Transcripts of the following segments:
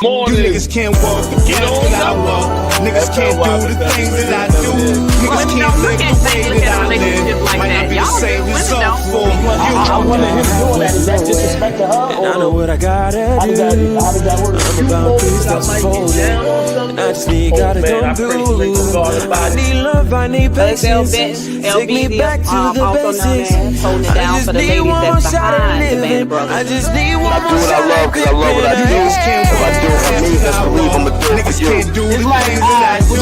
You niggas can't walk the path that I walk. Niggas can't do the things that I do. Niggas can't live the way that I live. Might not be the same result for you. I wonder him doing that. Is that disrespect to her? And I know what I gotta do. How did that work? I'm about to stop folding. And I just need gotta come through. I need love, I need patience. Take me back to the basics. I just need one more shot at living. I just need one more shot at living. I love what I do. If I do it for me, that's believe I'ma do it for you. Niggas can't do the things that I do.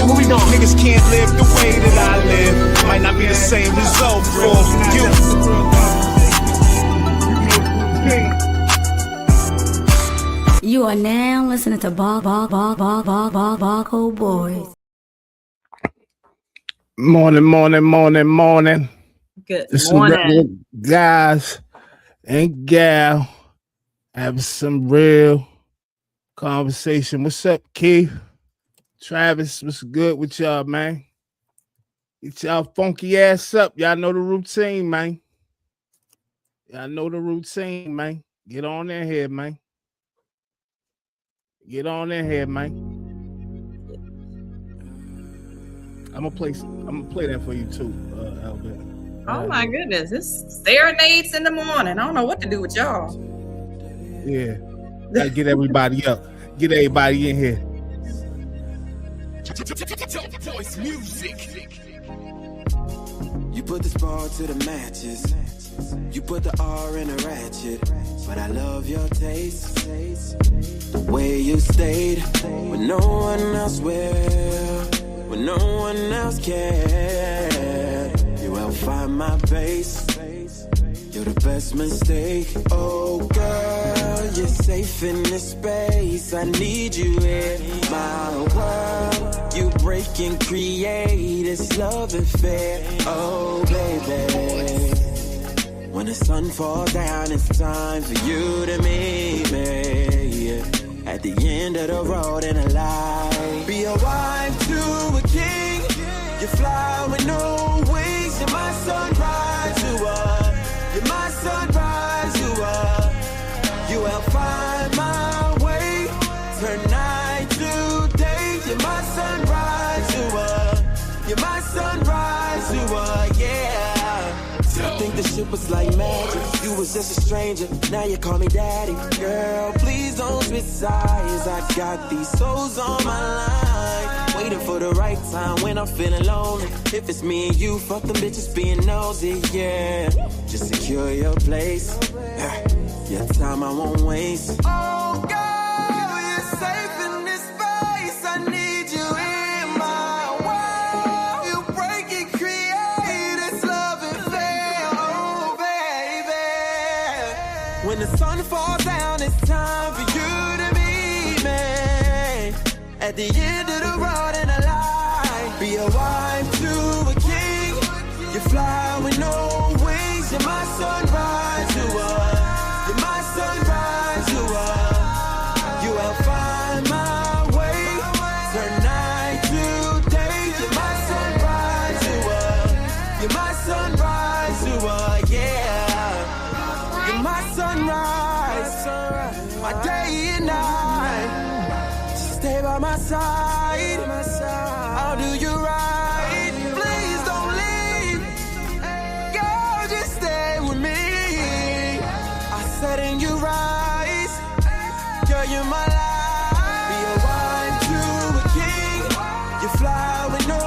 Niggas can't live the way that I live. Might not be the same result for you. You are now listening to Barco Boys. Morning. Good This morning. Guys and gal having some real conversation. What's up, Keith? Travis, what's good with y'all, man? Get y'all funky ass up. Y'all know the routine, man. Get on in here, man. I'm gonna play that for you too, Albert. Oh my goodness, it's serenades in the morning. I don't know what to do with y'all. Yeah. Gotta get everybody up. Get everybody in here. You put the spark to the matches. You put the R in a ratchet. But I love your taste. The way you stayed when no one else will, when no one else cared. You helped find my base. You're the best mistake. Oh girl, you're safe in this space. I need you in my world. You break and create, it's love and fair. Oh baby, when the sun falls down, it's time for you to meet me. At the end of the road in a light. Be a wife to a king. You fly with no wings. You're my sunrise, you are. You're my sunrise, you are. You help find my way. Turn night to day. You're my sunrise, you are. You're my sunrise, you are, yeah. I think this shit was like magic. You was just a stranger, now you call me daddy. Girl, please don't switch sides. I got these souls on my line, waiting for the right time when I'm feeling lonely. If it's me and you, fuck them bitches being nosy, yeah. Just secure your place. Your time I won't waste. Oh girl, you're safe in this space. I need you in my world. You break and create, it's love and fair. Oh baby, when the sun falls down, it's time for you to meet me. At the end of the road in a light. Be a wife to a king. You fly with no wings. You're my sunrise, you are. You're my sunrise, you are. You help find my way. Turn night to day. You're my sunrise, you are. You're my sunrise, you are, yeah. You're my sunrise, my day and night. Stay by my side. I'll do you right. Please don't leave. Girl, just stay with me. I said in you rise. Girl, you're my life. Be a wife to a king. You fly with no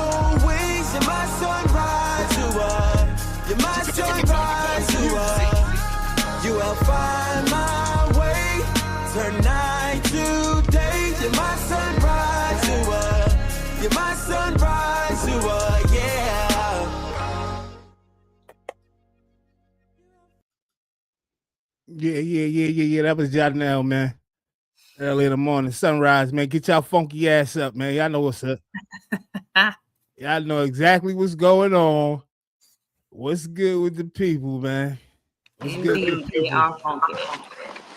wings. You're my sunrise, you are. You're my sunrise, you are. You help find my way. Turn night to day. You're my sunrise, you are. You're my sunrise, you are, yeah. Yeah. That was Janelle, man. Early in the morning, sunrise, man. Get y'all funky ass up, man. Y'all know what's up. Y'all know exactly what's going on. What's good with the people, man? What's good with the They people? are funky.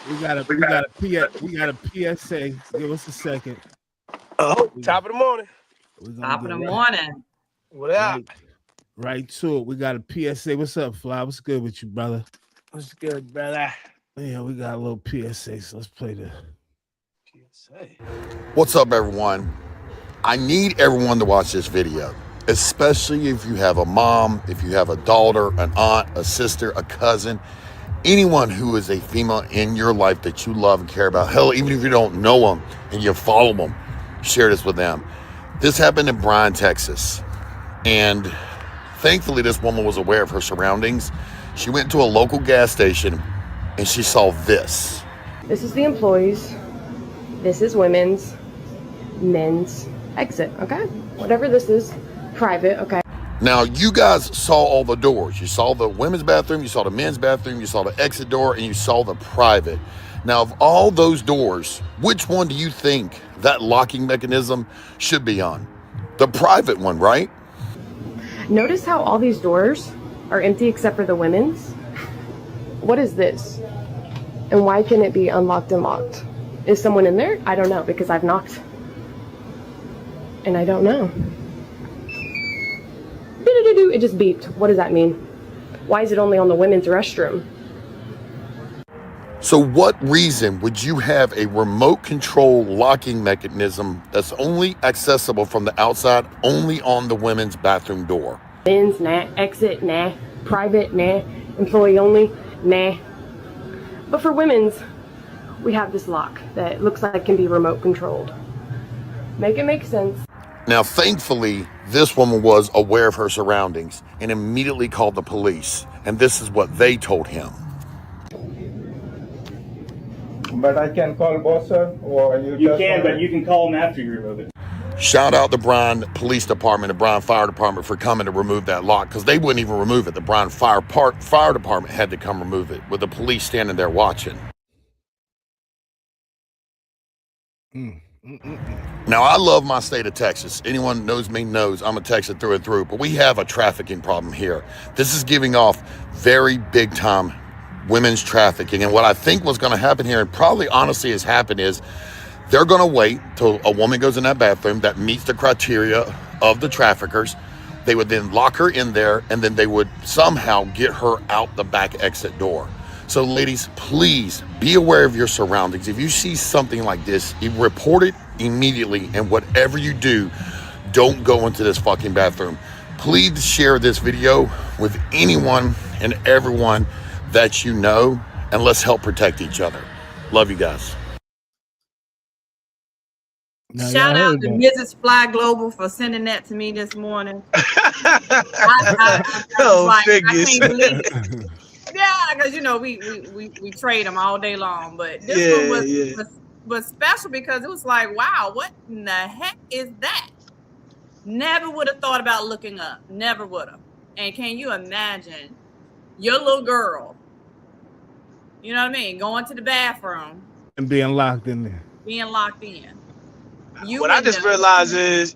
We got a PSA. Give us a second. Oh, top of the morning. Top of the morning. What up? Right to it. We got a PSA. What's up, Fly? What's good with you, brother? What's good, brother? Yeah, we got a little PSA, so let's play the What's up, everyone? I need everyone to watch this video, especially if you have a mom, if you have a daughter, an aunt, a sister, a cousin, anyone who is a female in your life that you love and care about. Hell, even if you don't know them and you follow them, share this with them. This happened in Bryan, Texas. And thankfully, this woman was aware of her surroundings. She went to a local gas station and she saw this. This is the employees. This is women's, men's exit, okay? Whatever this is, private, okay? Now, you guys saw all the doors. You saw the women's bathroom, you saw the men's bathroom, you saw the exit door, and you saw the private. Now, of all those doors, which one do you think that locking mechanism should be on? The private one, right? Notice how all these doors are empty except for the women's? What is this? And why can it be unlocked and locked? Is someone in there? I don't know, because I've knocked. And I don't know. It just beeped. What does that mean? Why is it only on the women's restroom? So what reason would you have a remote control locking mechanism that's only accessible from the outside, only on the women's bathroom door? Men's, nah. Exit, nah. Private, nah. Employee only, nah. But for women's, we have this lock that looks like it can be remote controlled. Make it make sense. Now, thankfully, this woman was aware of her surroundings and immediately called the police. And this is what they told him. But I can call boss, sir, or you can, but you can call them after you remove it. Shout out the Bryan Police Department, the Bryan Fire Department for coming to remove that lock, because they wouldn't even remove it. The Bryan Fire Department had to come remove it with the police standing there watching. Now, I love my state of Texas. Anyone knows me knows I'm a Texan through and through, but we have a trafficking problem here. This is giving off very big time women's trafficking. And what I think was going to happen here, and probably honestly has happened, is they're going to wait till a woman goes in that bathroom that meets the criteria of the traffickers. They would then lock her in there, and then they would somehow get her out the back exit door. So ladies, please be aware of your surroundings. If you see something like this, you report it immediately, and whatever you do, don't go into this fucking bathroom. Please share this video with anyone and everyone that you know, and let's help protect each other. Love you guys. Shout out to Mrs. Fly Global for sending that to me this morning. I can't believe it. Yeah, because you know we trade them all day long, but this one was special because it was like, wow, what in the heck is that? Never would have thought about looking up. Never would have. And can you imagine your little girl? You know what I mean? Going to the bathroom and being locked in there. Being locked in. What I just realized is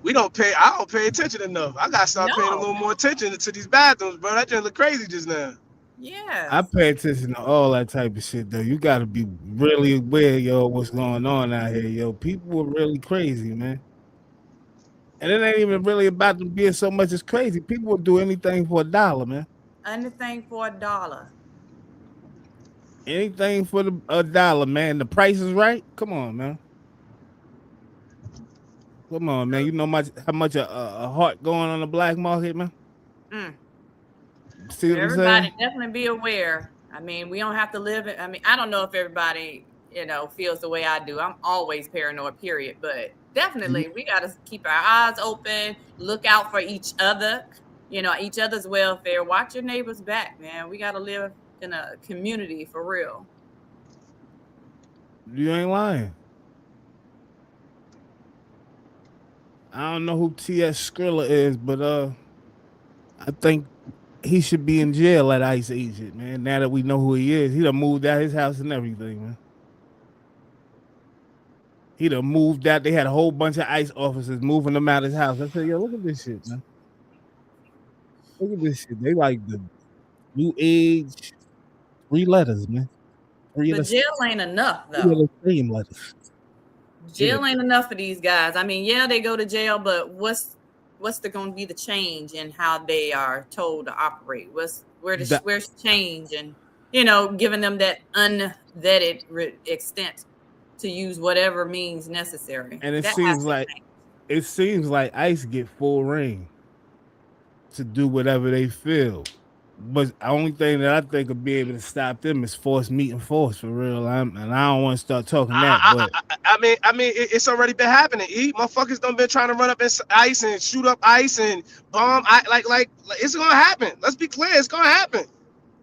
I don't pay attention enough. I gotta start paying a little more attention to these bathrooms, bro. That just look crazy just now. Yeah. I pay attention to all that type of shit, though. You got to be really aware, yo, what's going on out here, yo. People are really crazy, man. And it ain't even really about them being so much as crazy. People will do anything for $1, man. Anything for $1. Anything for $1, man. The price is right. Come on, man. Come on, man. You know how much a heart going on the black market, man? See what everybody definitely be aware. I mean, we don't have to live it. I mean, I don't know if everybody, feels the way I do. I'm always paranoid, period. But definitely we got to keep our eyes open, look out for each other, each other's welfare. Watch your neighbor's back, man. We got to live in a community for real. You ain't lying. I don't know who T.S. Skrilla is, but I think he should be in jail at ICE agent, man. Now that we know who he is, he done moved out his house and everything, man. He done moved out. They had a whole bunch of ICE officers moving him out of his house. I said, yo, look at this shit, man. Look at this shit. They like the new age 3 letters, man. But jail ain't enough, though. Letters. Jail ain't enough for these guys. I mean, yeah, they go to jail, but what's going to be the change in how they are told to operate? Where's change and giving them that unvetted extent to use whatever means necessary. And it seems like ICE get full reign to do whatever they feel. But the only thing that I think would be able to stop them is force meeting force for real. And I don't want to start talking that. But I mean, it's already been happening. Motherfuckers done been trying to run up in ICE and shoot up ICE and bomb. Like it's gonna happen. Let's be clear, it's gonna happen.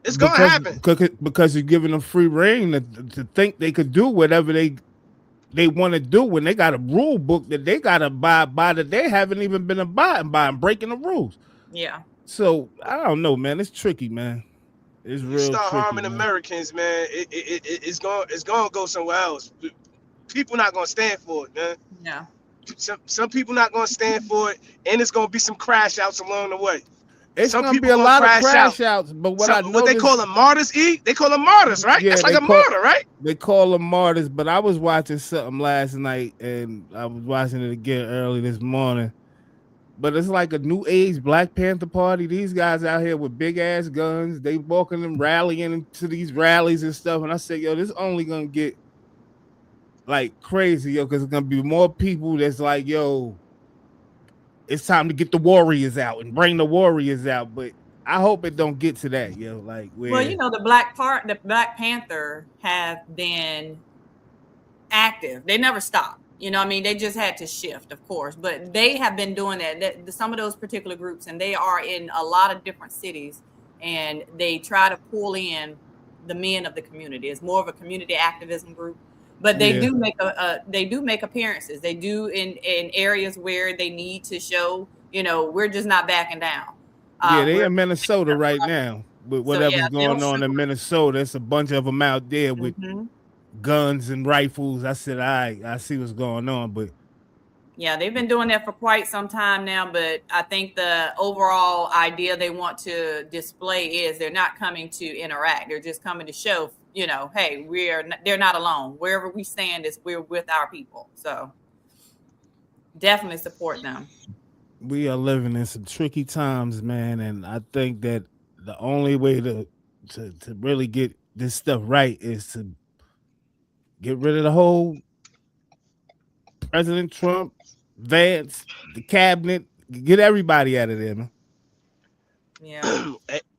It's gonna happen because you're giving them free reign to think they could do whatever they want to do when they got a rule book that they got to abide by that they haven't even been abiding by and breaking the rules. Yeah. So I don't know, man. It's tricky, man. It's real. Start tricky, harming man. Americans, man. It's gonna go somewhere else. People not gonna stand for it, man. Yeah. Some people not gonna stand for it, and it's gonna be some crash outs along the way. It's some gonna be a lot of crash outs, but what they call them martyrs, They call them martyrs, right? Yeah, it's like a martyr, right? They call them martyrs, but I was watching something last night, and I was watching it again early this morning. But it's like a new age Black Panther party. These guys out here with big ass guns. They walking and rallying into these rallies and stuff. And I said, yo, this only gonna get like crazy, yo, because it's gonna be more people that's like, yo, it's time to get the warriors out and bring the warriors out. But I hope it don't get to that, yo. Like, well, you know, the Black Panther have been active. They never stopped. You know, I mean, they just had to shift, of course, but they have been doing that. Some of those particular groups, and they are in a lot of different cities, and they try to pull in the men of the community. It's more of a community activism group, but they do make appearances. They do in areas where they need to show, you know, we're just not backing down. They're in Minnesota right now, with whatever's going on in Minnesota. It's a bunch of them out there with guns and rifles. I said, I see what's going on, but yeah, they've been doing that for quite some time now. But I think the overall idea they want to display is they're not coming to interact. They're just coming to show, you know, hey, they're not alone. Wherever we stand we're with our people. So definitely support them. We are living in some tricky times, man, and I think that the only way to really get this stuff right is to get rid of the whole President Trump, Vance, the cabinet, get everybody out of there, man. Yeah.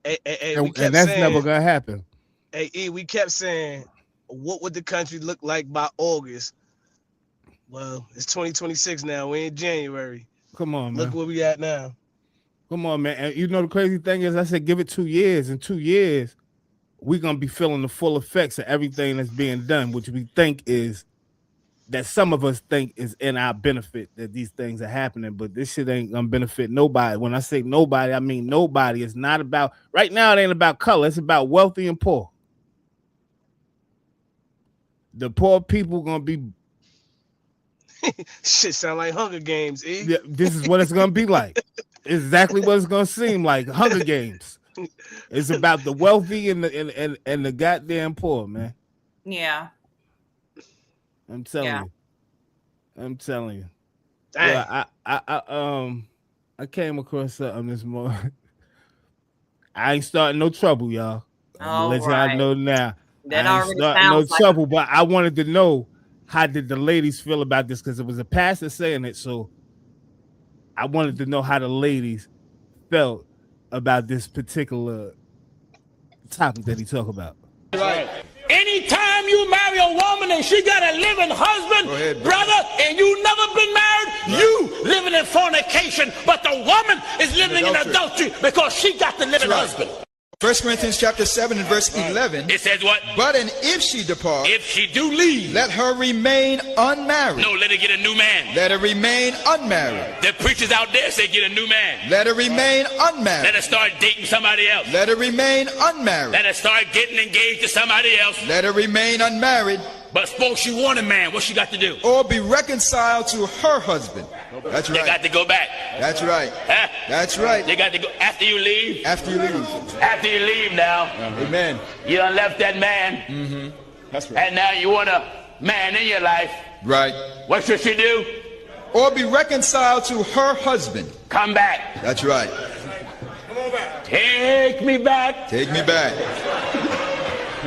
And that's never gonna happen. Hey, we kept saying, what would the country look like by August? Well, it's 2026 now. We're in January. Come on, man. Look where we at now. Come on, man. And you know the crazy thing is, I said give it 2 years. In 2 years, we're gonna be feeling the full effects of everything that's being done, which we think is that some of us think is in our benefit that these things are happening, but this shit ain't gonna benefit nobody. When I say nobody, I mean nobody. It's not about right now, it ain't about color, it's about wealthy and poor. The poor people gonna be shit sound like Hunger Games, Yeah, this is what it's gonna be like. Exactly what it's gonna seem like. Hunger Games. It's about the wealthy and the goddamn poor, man. Yeah. I'm telling you. Dang. Yeah, I came across something this morning. I ain't starting no trouble, y'all. I'm gonna let y'all know now. That I ain't already starting sounds no trouble, but I wanted to know how did the ladies feel about this, because it was a pastor saying it, so I wanted to know how the ladies felt about this particular topic that he talked about. Right. Anytime you marry a woman and she got a living husband, brother, and you never been married, you living in fornication, but the woman is living in adultery because she got the living husband. 1 Corinthians chapter 7 and verse 11. It says what? But and if she depart, if she do leave, let her remain unmarried. No, let her get a new man. Let her remain unmarried. The preachers out there say get a new man. Let her remain unmarried. Let her start dating somebody else. Let her remain unmarried. Let her start getting engaged to somebody else. Let her remain unmarried. But suppose she want a man, what she got to do? Or be reconciled to her husband. That's right. They got to go back. That's right. Huh? That's right. They got to go after you leave. After you leave. After you leave now. Amen. You done left that man. Mm-hmm. That's right. And now you want a man in your life. Right. What should she do? Or be reconciled to her husband. Come back. That's right. Come on back. Take me back. Take me back.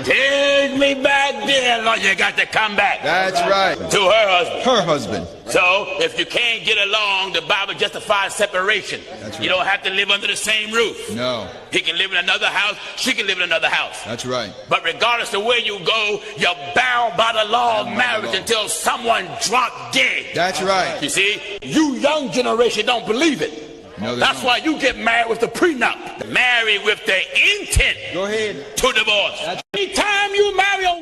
Take me back there, Lord. You got to come back. That's right. To her husband. Her husband. So if you can't get along, the Bible justifies separation. That's right. You don't have to live under the same roof. No. He can live in another house. She can live in another house. That's right. But regardless of where you go, you're bound by the law of marriage until someone drop dead. That's right. You see, you young generation don't believe it. No, that's why you get married with the prenup. Marry with the intent. Go ahead. To divorce. Anytime you marry a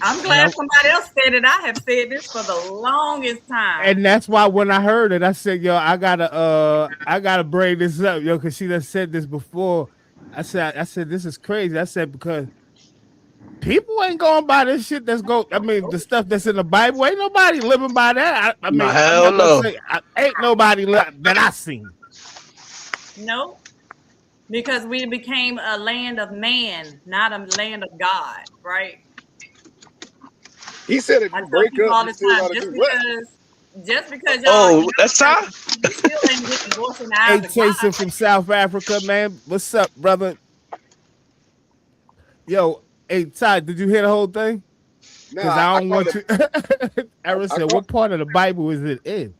I'm glad somebody else said it. I have said this for the longest time. And that's why when I heard it, I said, yo, I gotta bring this up, yo, because she done said this before. I said, this is crazy. I said, because people ain't going by this shit the stuff that's in the Bible. Ain't nobody living by that. I mean, hell no. Ain't nobody that I seen. No, because we became a land of man, not a land of God, right? He said if you break up, you still gotta do what? Just because y'all, that's time. You still ain't getting divorced in the Hey, eyes of God. Jason from South Africa, man. What's up, brother? Yo, hey, Ty, did you hear the whole thing? Because I don't want you. Erin said, what part of the Bible is it in?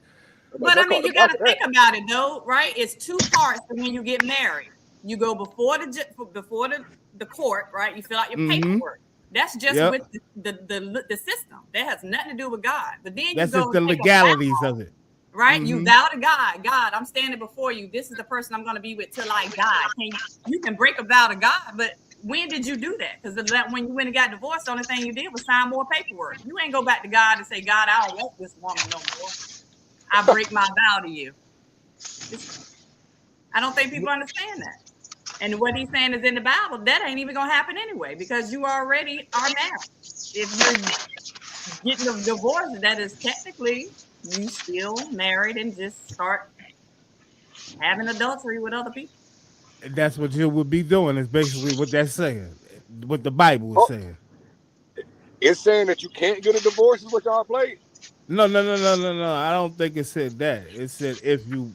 But I mean, you got to think about it, though, right? It's two parts when you get married. You go before the court, right? You fill out your paperwork. That's just with the system. That has nothing to do with God. But then that's you go just the legalities of it, right? You vow to God. God, I'm standing before you. This is the person I'm going to be with till I die. You can break a vow to God, but when did you do that? Because when you went and got divorced, the only thing you did was sign more paperwork. You ain't go back to God and say, God, I don't want this woman no more. I break my vow to you. I don't think people understand that. And what he's saying is in the Bible, that ain't even gonna happen anyway, because you already are married. If you're getting a divorce, that is technically you still married and just start having adultery with other people. And that's what you would be doing, is basically what that's saying, what the Bible is saying. It's saying that you can't get a divorce is what y'all played? No. I don't think it said that. It said if you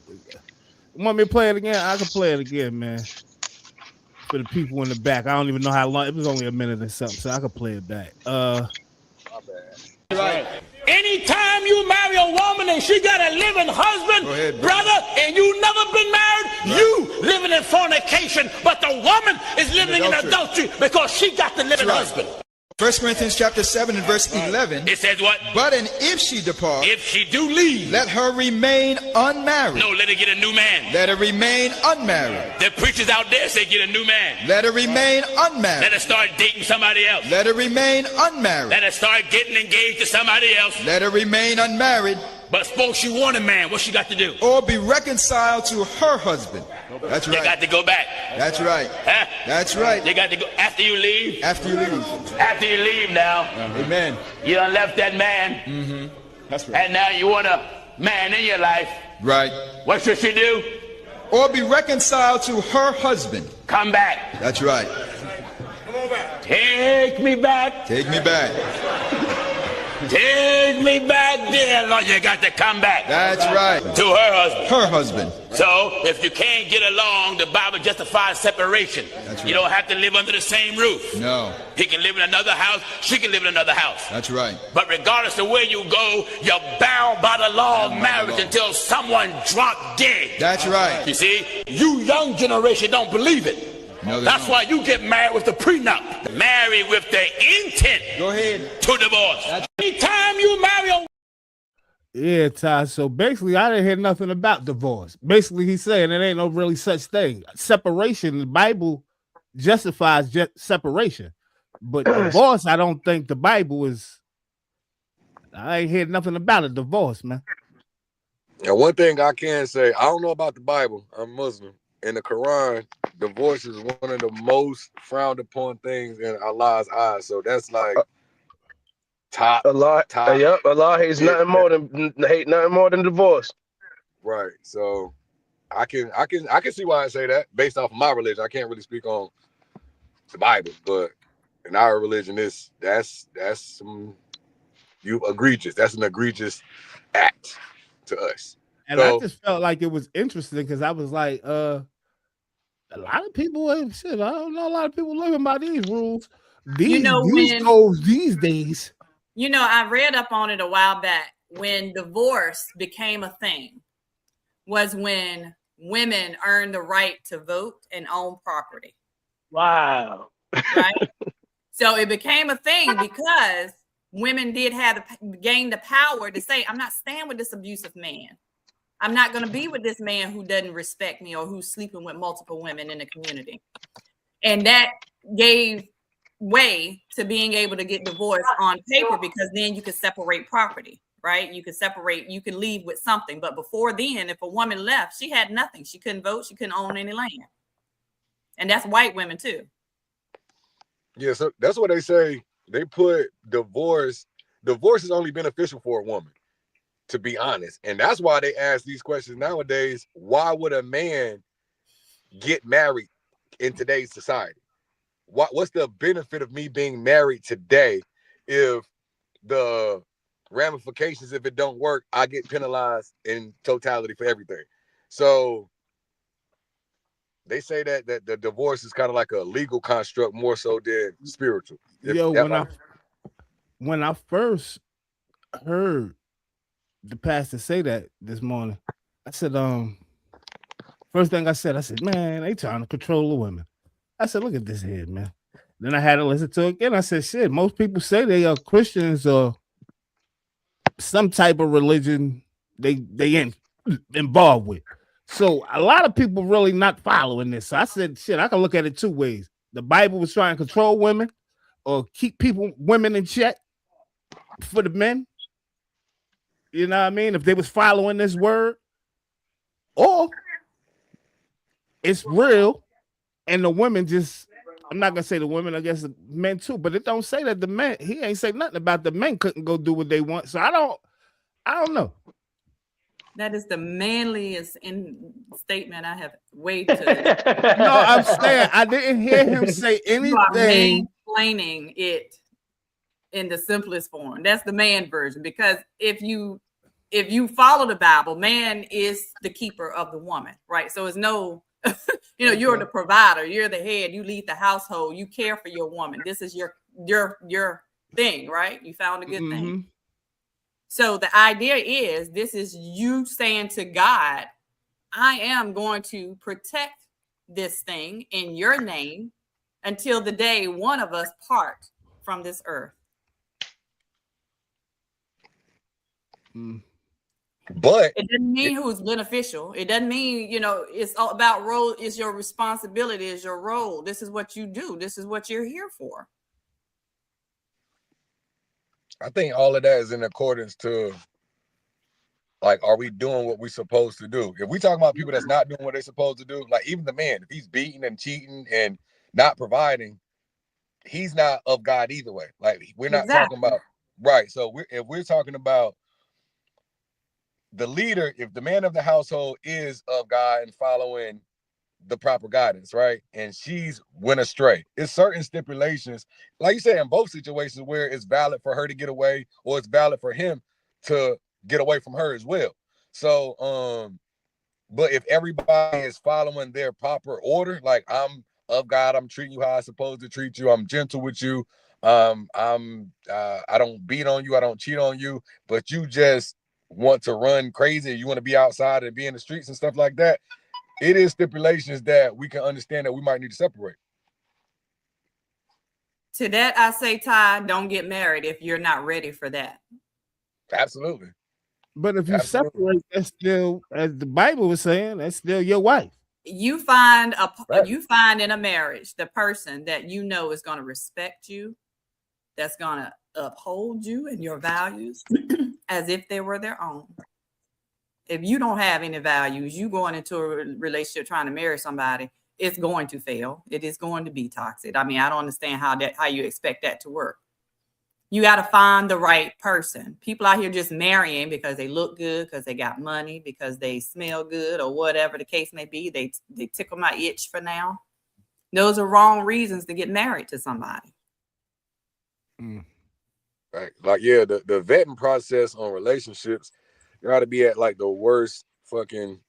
want me to play it again, I can play it again, man. For the people in the back, I don't even know how long. It was only a minute or something, so I could play it back. My bad. Right. Anytime you marry a woman and she got a living husband, brother, and you never been married, you living in fornication, but the woman is living in adultery because she got the living husband. 1 Corinthians chapter 7 and verse 11. It says what? But and if she depart, if she do leave, let her remain unmarried. No, let her get a new man. Let her remain unmarried. The preachers out there say get a new man. Let her remain unmarried. Let her start dating somebody else. Let her remain unmarried. Let her start getting engaged to somebody else. Let her remain unmarried. But suppose she want a man, what she got to do? Or be reconciled to her husband. That's right. They got to go back. That's right. Huh? That's right. They got to go after you leave. After you leave. After you leave now. Amen. You done left that man. Mm-hmm. That's right. And now you want a man in your life. Right. What should she do? Or be reconciled to her husband. Come back. That's right. Come on back. Take me back. Take me back. Take me back there, Lord. You got to come back. That's right. To her husband. Her husband. So if you can't get along, the Bible justifies separation. That's right. You don't have to live under the same roof. No. He can live in another house. She can live in another house. That's right. But regardless of where you go, you're bound by the law of marriage until someone drop dead. That's right. You see, you young generation don't believe it. No, that's why you get married with the prenup. Marry with the intent. Go ahead. To divorce. Anytime you marry a Yeah, Ty. So basically, I didn't hear nothing about divorce. Basically, he's saying it ain't no really such thing. Separation, the Bible justifies separation. But divorce, I don't think the Bible is. I ain't heard nothing about a divorce, man. And one thing I can say, I don't know about the Bible. I'm Muslim. In the Quran, divorce is one of the most frowned upon things in Allah's eyes. So that's like top. Allah hates nothing more than divorce. Right. So I can see why I say that based off of my religion. I can't really speak on the Bible, but in our religion, that's some egregious. That's an egregious act to us. And I just felt like it was interesting because I was like, A lot of people ain't shit. I don't know a lot of people living by these rules. You know, These goals these days. You know, I read up on it a while back. When divorce became a thing, was when women earned the right to vote and own property. Wow. Right. So it became a thing because women did have gain the power to say, I'm not staying with this abusive man. I'm not going to be with this man who doesn't respect me or who's sleeping with multiple women in the community. And that gave way to being able to get divorced on paper, because then you could separate property, right? You could leave with something. But before then, if a woman left, she had nothing. She couldn't vote. She couldn't own any land. And that's white women too. Yeah, so that's what they say. They put divorce is only beneficial for a woman, to be honest. And that's why they ask these questions nowadays. Why would a man get married in today's society? What's the benefit of me being married today if the ramifications, if it don't work, I get penalized in totality for everything? So they say that the divorce is kind of like a legal construct more so than spiritual. When I first heard the pastor say that this morning, I said, first thing I said, man, they trying to control the women. I said, look at this head, man. Then I had to listen to it again. I said, shit, most people say they are Christians or some type of religion they ain't involved with. So a lot of people really not following this. So I said, shit, I can look at it two ways. The Bible was trying to control women or keep women in check for the men. You know what I mean? If they was following this word, or it's real and the women just, I'm not gonna say the women, I guess the men too, but it don't say that the men, he ain't say nothing about the men couldn't go do what they want. So I don't know. That is the manliest statement I have waited. No, I'm saying I didn't hear him say anything. You are mansplaining it in the simplest form. That's the man version, because if you follow the Bible, man is the keeper of the woman, right? So it's no, you're the provider, you're the head, you lead the household, you care for your woman. This is your thing, right? You found a good thing. So the idea is, this is you saying to God, I am going to protect this thing in your name until the day one of us part from this earth. But it doesn't mean who's beneficial. It doesn't mean, it's all about role. It's your responsibility, is your role. This is what you do. This is what you're here for. I think all of that is in accordance to, like, are we doing what we're supposed to do? If we talk about people that's not doing what they're supposed to do, like even the man, if he's beating and cheating and not providing, he's not of God either way. Like, we're not talking about, right. So if we're talking about the leader, if the man of the household is of God and following the proper guidance, right? And she's went astray. It's certain stipulations, like you said, in both situations where it's valid for her to get away or it's valid for him to get away from her as well. So, but if everybody is following their proper order, like, I'm of God, I'm treating you how I'm supposed to treat you, I'm gentle with you, I don't beat on you, I don't cheat on you, but you just want to run crazy, you want to be outside and be in the streets and stuff like that, it is stipulations that we can understand that we might need to separate. To that, I say, Ty, don't get married if you're not ready for that. Absolutely. But if you separate, that's still, as the Bible was saying, that's still your wife. You find in a marriage the person that is going to respect you, that's going to uphold you and your values as if they were their own. If you don't have any values, you going into a relationship trying to marry somebody, it's going to fail. It is going to be toxic. I mean, I don't understand how you expect that to work. You got to find the right person. People out here just marrying because they look good, because they got money, because they smell good, or whatever the case may be. They tickle my itch for now. Those are wrong reasons to get married to somebody. Right. Like, yeah, the vetting process on relationships, you got to be at like the worst fucking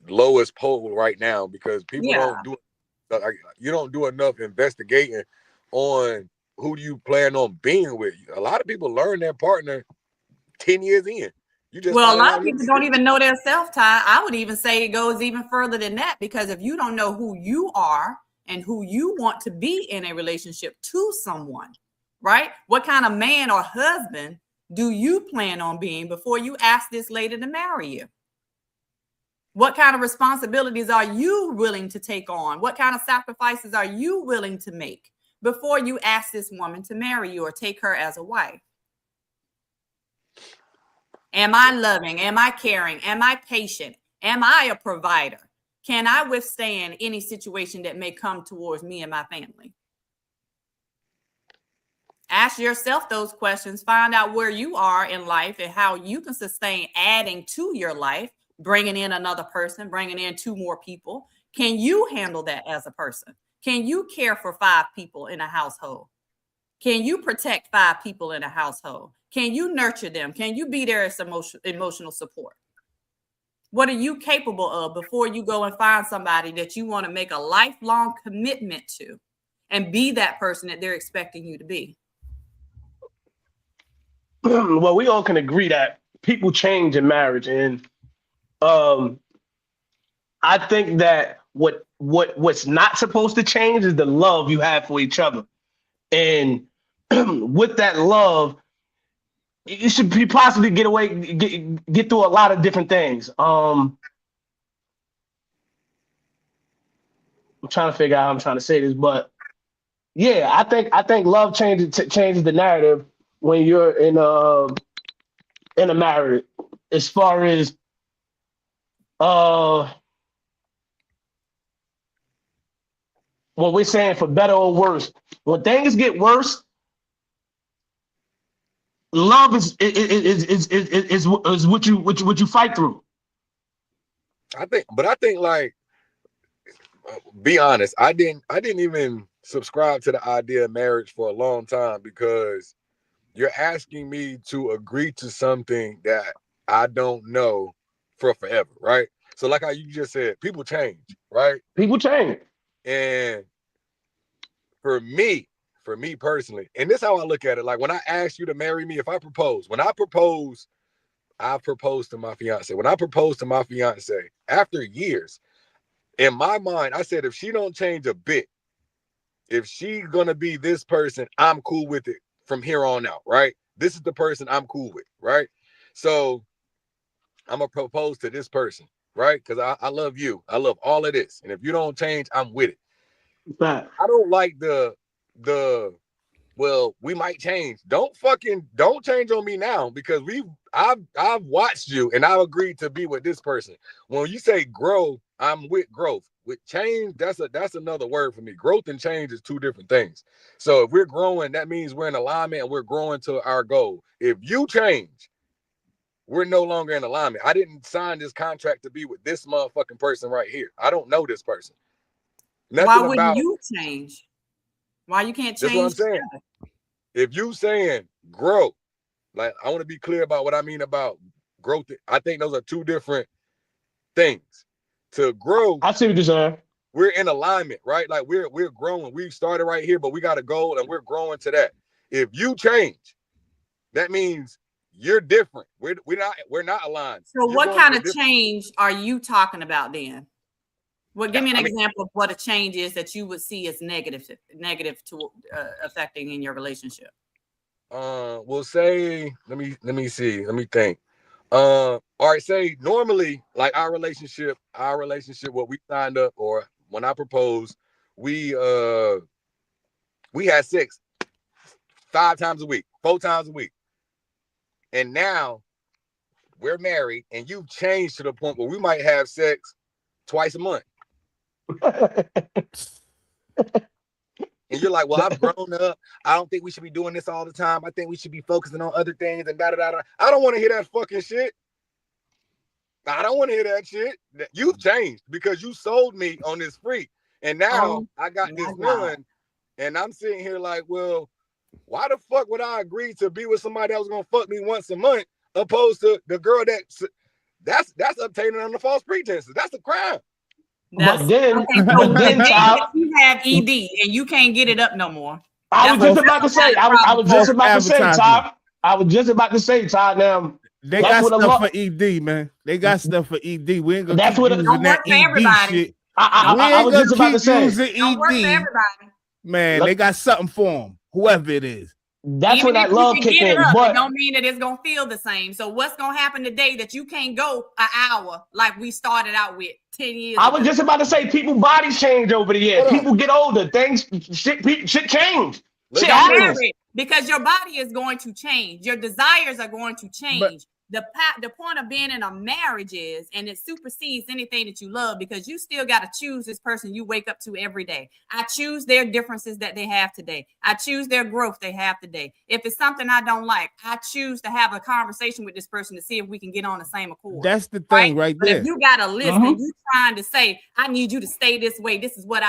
lowest pole right now because people Yeah. you don't do enough investigating on who do you plan on being with. A lot of people learn their partner 10 years in. You just Well, a find lot out of people yesterday. don't even know their self, Ty. I would even say it goes even further than that, because if you don't know who you are and who you want to be in a relationship to someone, right? What kind of man or husband do you plan on being before you ask this lady to marry you? What kind of responsibilities are you willing to take on? What kind of sacrifices are you willing to make before you ask this woman to marry you or take her as a wife? Am I loving? Am I caring? Am I patient? Am I a provider? Can I withstand any situation that may come towards me and my family? Ask yourself those questions. Find out where you are in life and how you can sustain adding to your life, bringing in another person, bringing in 2 more people. Can you handle that as a person? Can you care for 5 people in a household? Can you protect 5 people in a household? Can you nurture them? Can you be there as emotional support? What are you capable of before you go and find somebody that you want to make a lifelong commitment to and be that person that they're expecting you to be? Well, we all can agree that people change in marriage, and I think that what's not supposed to change is the love you have for each other, and with that love, you should be possibly get through a lot of different things. I'm trying to figure out how I'm trying to say this, but yeah, I think love changes the narrative when you're in a marriage, as far as when we're saying for better or worse. When things get worse, love is what you fight through. I think like, be honest, I didn't even subscribe to the idea of marriage for a long time because you're asking me to agree to something that I don't know for forever, right? So like how you just said, people change, right? People change. And for me personally, and this is how I look at it, like when I ask you to marry me, if I propose, I proposed to my fiance. When I proposed to my fiance, after years, in my mind, I said, if she don't change a bit, if she's gonna be this person, I'm cool with it from here on out, right? This is the person I'm cool with, right? So I'm gonna propose to this person, right? Because I love you. I love all of this. And if you don't change, I'm with it. But I don't like the well, we might change. Don't change on me now, because I've watched you and I've agreed to be with this person. When you say grow, I'm with growth. With change, that's another word for me. Growth and change is 2 different things. So if we're growing, that means we're in alignment and we're growing to our goal. If you change, we're no longer in alignment. I didn't sign this contract to be with this motherfucking person right here. I don't know this person. Why wouldn't you change? Why you can't change? That's what I'm saying. If you saying grow, like, I want to be clear about what I mean about growth. I think those are 2 different things. To grow, I see what you're saying. We're in alignment, right? Like we're growing. We started right here, but we got a goal and we're growing to that. If you change, that means you're different. We're not aligned. So what kind of change are you talking about then? Well, give me an example of what a change is that you would see as negative to affecting in your relationship. We'll say, let me see. Let me think. All right, say normally, like our relationship, what we signed up, or when I proposed, we had sex 5 times a week, 4 times a week. And now we're married and you've changed to the point where we might have sex twice a month. And you're like, well, I've grown up. I don't think we should be doing this all the time. I think we should be focusing on other things and da-da-da-da. I don't want to hear that fucking shit. I don't want to hear that shit. You've changed because you sold me on this freak. And now I got this one. And I'm sitting here like, well, why the fuck would I agree to be with somebody that was going to fuck me once a month opposed to the girl That's obtaining under false pretenses. That's a crime. But then, okay, so then you have ED and you can't get it up no more. I was just about to say, I was just about to say, Todd. I was just about to say, Todd. Now they got stuff for ED, man. They got stuff for ED. We ain't gonna that's keep what using don't that work for ED everybody. shit. I was just about to say, don't work for everybody. Man, they got something for them, whoever it is. That's Even when that if you love can kick get it in. up, But it don't mean that it's gonna feel the same. So what's gonna happen today that you can't go an hour like we started out with 10 years I ago? was just about to say, people bodies change over the years. People get older. Things, shit change. Shit Don't happens. marry, because your body is going to change. Your desires are going to change. The point of being in a marriage is, and it supersedes anything that you love, because you still got to choose this person you wake up to every day. I choose their differences that they have today. I choose their growth they have today. If it's something I don't like, I choose to have a conversation with this person to see if we can get on the same accord. That's the thing right But there. if you got a list and you trying to say, I need you to stay this way, this is what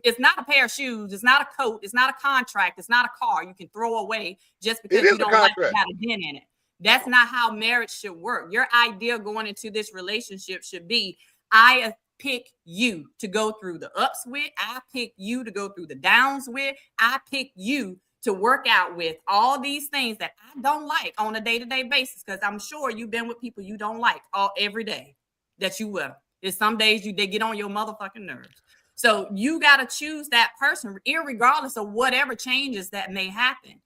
it's not a pair of shoes, it's not a coat, it's not a contract, it's not a car you can throw away just because you don't like to have a dent in it. That's not how marriage should work. Your idea going into this relationship should be, I pick you to go through the ups with, I pick you to go through the downs with, I pick you to work out with all these things that I don't like on a day-to-day basis, because I'm sure you've been with people you don't like every day that you will. There's some days they get on your motherfucking nerves. So you got to choose that person, irregardless of whatever changes that may happen.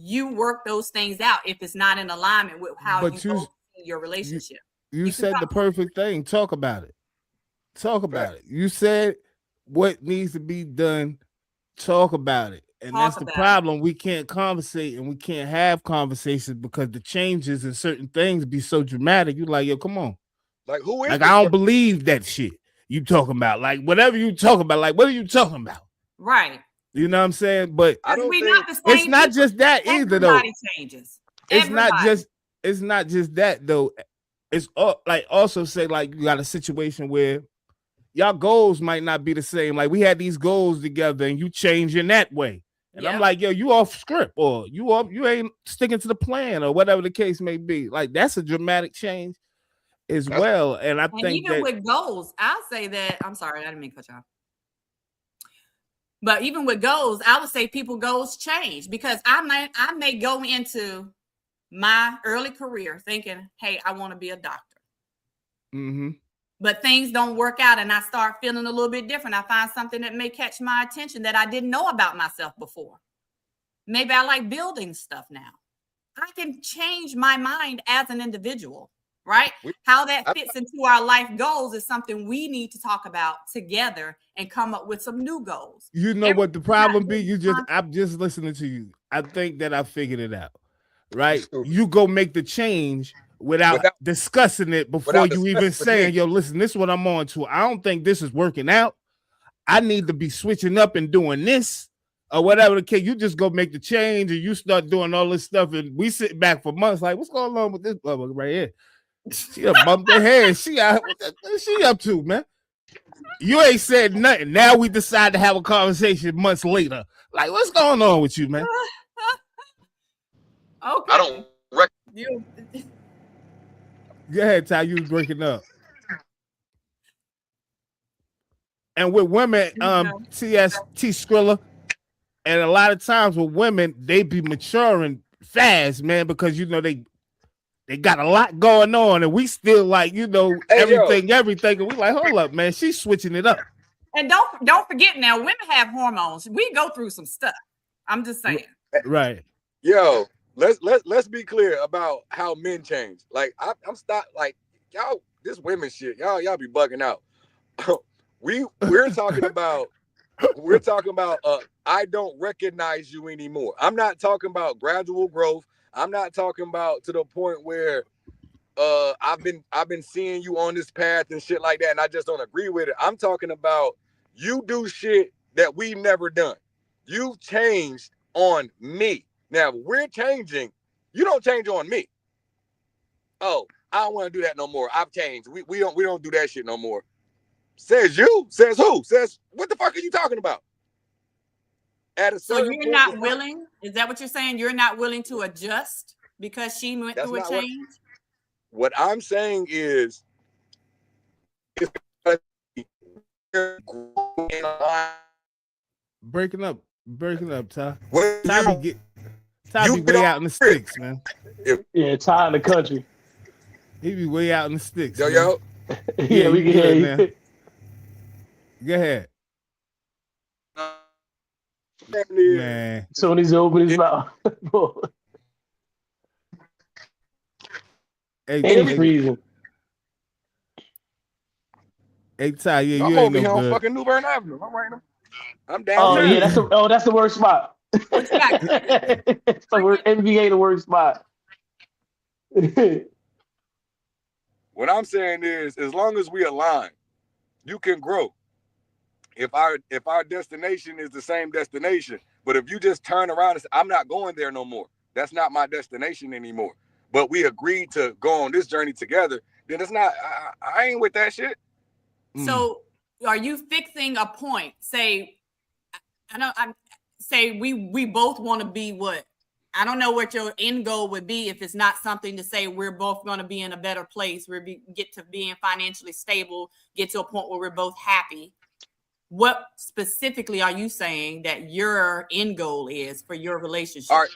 You work those things out if it's not in alignment with how you see your relationship. You said the perfect thing. Talk about it. Talk about it. You said what needs to be done. Talk about it. And that's the problem. We can't conversate and we can't have conversations because the changes in certain things be so dramatic. You like, yo, come on. Like, who is like, I don't believe that shit you talking about. Like, whatever you talking about, like, what are you talking about? Right. You know what I'm saying? But I don't think it's not just that either, though. Everybody changes. It's not just that, though. It's like also say like you got a situation where y'all goals might not be the same. Like we had these goals together and you change in that way. And I'm like, yo, you off script or you ain't sticking to the plan or whatever the case may be. Like that's a dramatic change as well. And I think even with goals, I'll say that. I'm sorry, I didn't mean to cut you off. But even with goals, I would say people goals change because I may go into my early career thinking, hey, I want to be a doctor. Mm-hmm. But things don't work out and I start feeling a little bit different. I find something that may catch my attention that I didn't know about myself before. Maybe I like building stuff now. I can change my mind as an individual, right? How that fits into our life goals is something we need to talk about together and come up with some new goals. You know what the problem be? I'm just listening to you. I think that I figured it out, right? You go make the change without discussing it before you even saying, yo, listen, this is what I'm on to. I don't think this is working out. I need to be switching up and doing this or whatever the case. You just go make the change and you start doing all this stuff. And we sit back for months like, what's going on with this motherfucker right here? She done bumped her head. What's she up to, man? You ain't said nothing. Now we decide to have a conversation months later. Like, what's going on with you, man? Okay. I don't reckon. Go ahead, Ty. You was breaking up. And with women, T Skrilla, and a lot of times with women, they be maturing fast, man, because you know they got a lot going on, and we still like, you know, everything, and we like, hold up, man, she's switching it up. And don't forget now, women have hormones. We go through some stuff. I'm just saying. Right. Yo, let's be clear about how men change. Like I'm stopped. Like y'all, this women shit. Y'all be bugging out. we're talking about. I don't recognize you anymore. I'm not talking about gradual growth. I'm not talking about to the point where I've been seeing you on this path and shit like that, and I just don't agree with it. I'm talking about you do shit that we never done. You've changed on me. Now we're changing. You don't change on me. Oh, I don't want to do that no more. I've changed. We don't do that shit no more. Says you? Says who? Says what the fuck are you talking about? So you're not willing? Is that what you're saying? You're not willing to adjust because she went through a change? What I'm saying is, it's breaking up, Ty. When Ty be way out in the sticks, man. Yeah, Ty in the country. He be way out in the sticks. Yo. Yeah, we can hear you. Man. Go ahead. Man. Sony's open his mouth. Hey, freezing. Hey, Ty, yeah, I'm you ain't over here no on good. fucking New Bern Avenue. I'm right now. I'm down. Oh yeah, that's the worst spot. So we're NBA the worst spot. What I'm saying is, as long as we align, you can grow. If our destination is the same destination, but if you just turn around and say, I'm not going there no more, that's not my destination anymore, but we agreed to go on this journey together, then it's not, I ain't with that shit. So are you fixing a point? Say, we both want to be what? I don't know what your end goal would be if it's not something to say we're both going to be in a better place. Get to being financially stable, get to a point where we're both happy. What specifically are you saying that your end goal is for your relationship? All right.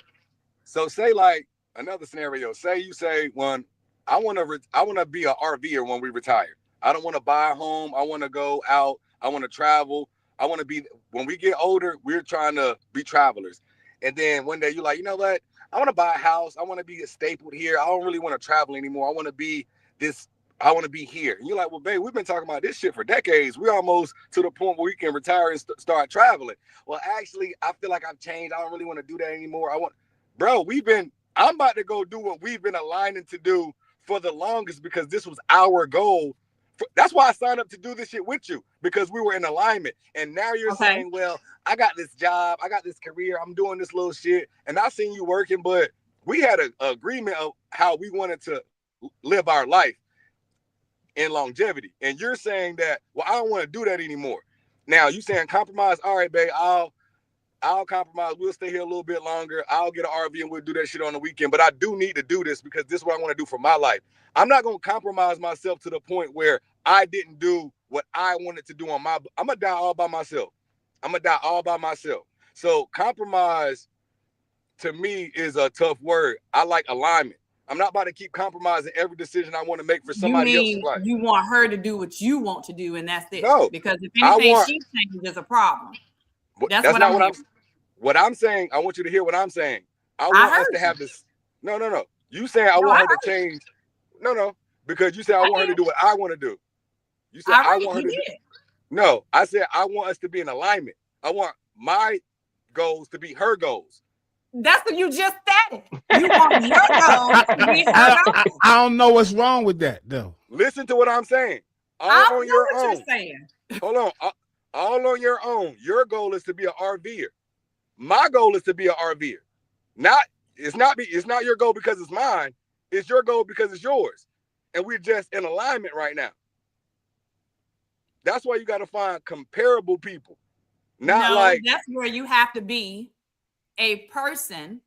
So say like another scenario. Say you say, when I want to be an RVer when we retire. I don't want to buy a home. I want to go out. I want to travel. I want to be, when we get older, we're trying to be travelers. And then one day you're like, you know what? I want to buy a house. I want to be stapled here. I don't really want to travel anymore. I want to be here. And you're like, well, babe, we've been talking about this shit for decades. We're almost to the point where we can retire and start traveling. Well, actually, I feel like I've changed. I don't really want to do that anymore. I'm about to go do what we've been aligning to do for the longest, because this was our goal. That's why I signed up to do this shit with you, because we were in alignment. And now you're saying, well, I got this job, I got this career, I'm doing this little shit, and I seen you working, but we had an agreement of how we wanted to live our life in longevity. And you're saying that, well, I don't want to do that anymore. Now you saying compromise. All right, babe, I'll compromise. We'll stay here a little bit longer. I'll get an RV and we'll do that shit on the weekend. But I do need to do this because this is what I want to do for my life. I'm not going to compromise myself to the point where I didn't do what I wanted to do on my, I'm going to die all by myself. So compromise to me is a tough word. I like alignment. I'm not about to keep compromising every decision I want to make for somebody else's life. You want her to do what you want to do, and that's it. No, because if anything she changes, there's a problem. That's not what I'm saying. I want you to hear what I'm saying. I want us to have this. No. You saying I want her to change. No, because you said I want her to do what I want to do. You said I want her to do. No, I said I want us to be in alignment. I want my goals to be her goals. That's what you just said. You want your goals to be her goals. I don't know what's wrong with that, though. Listen to what I'm saying. I know what you're saying. Hold on. All on your own. Your goal is to be an RVer. My goal is to be an RVer. It's not your goal because it's mine. It's your goal because it's yours. And we're just in alignment right now. That's why you got to find comparable people. That's where you have to be a person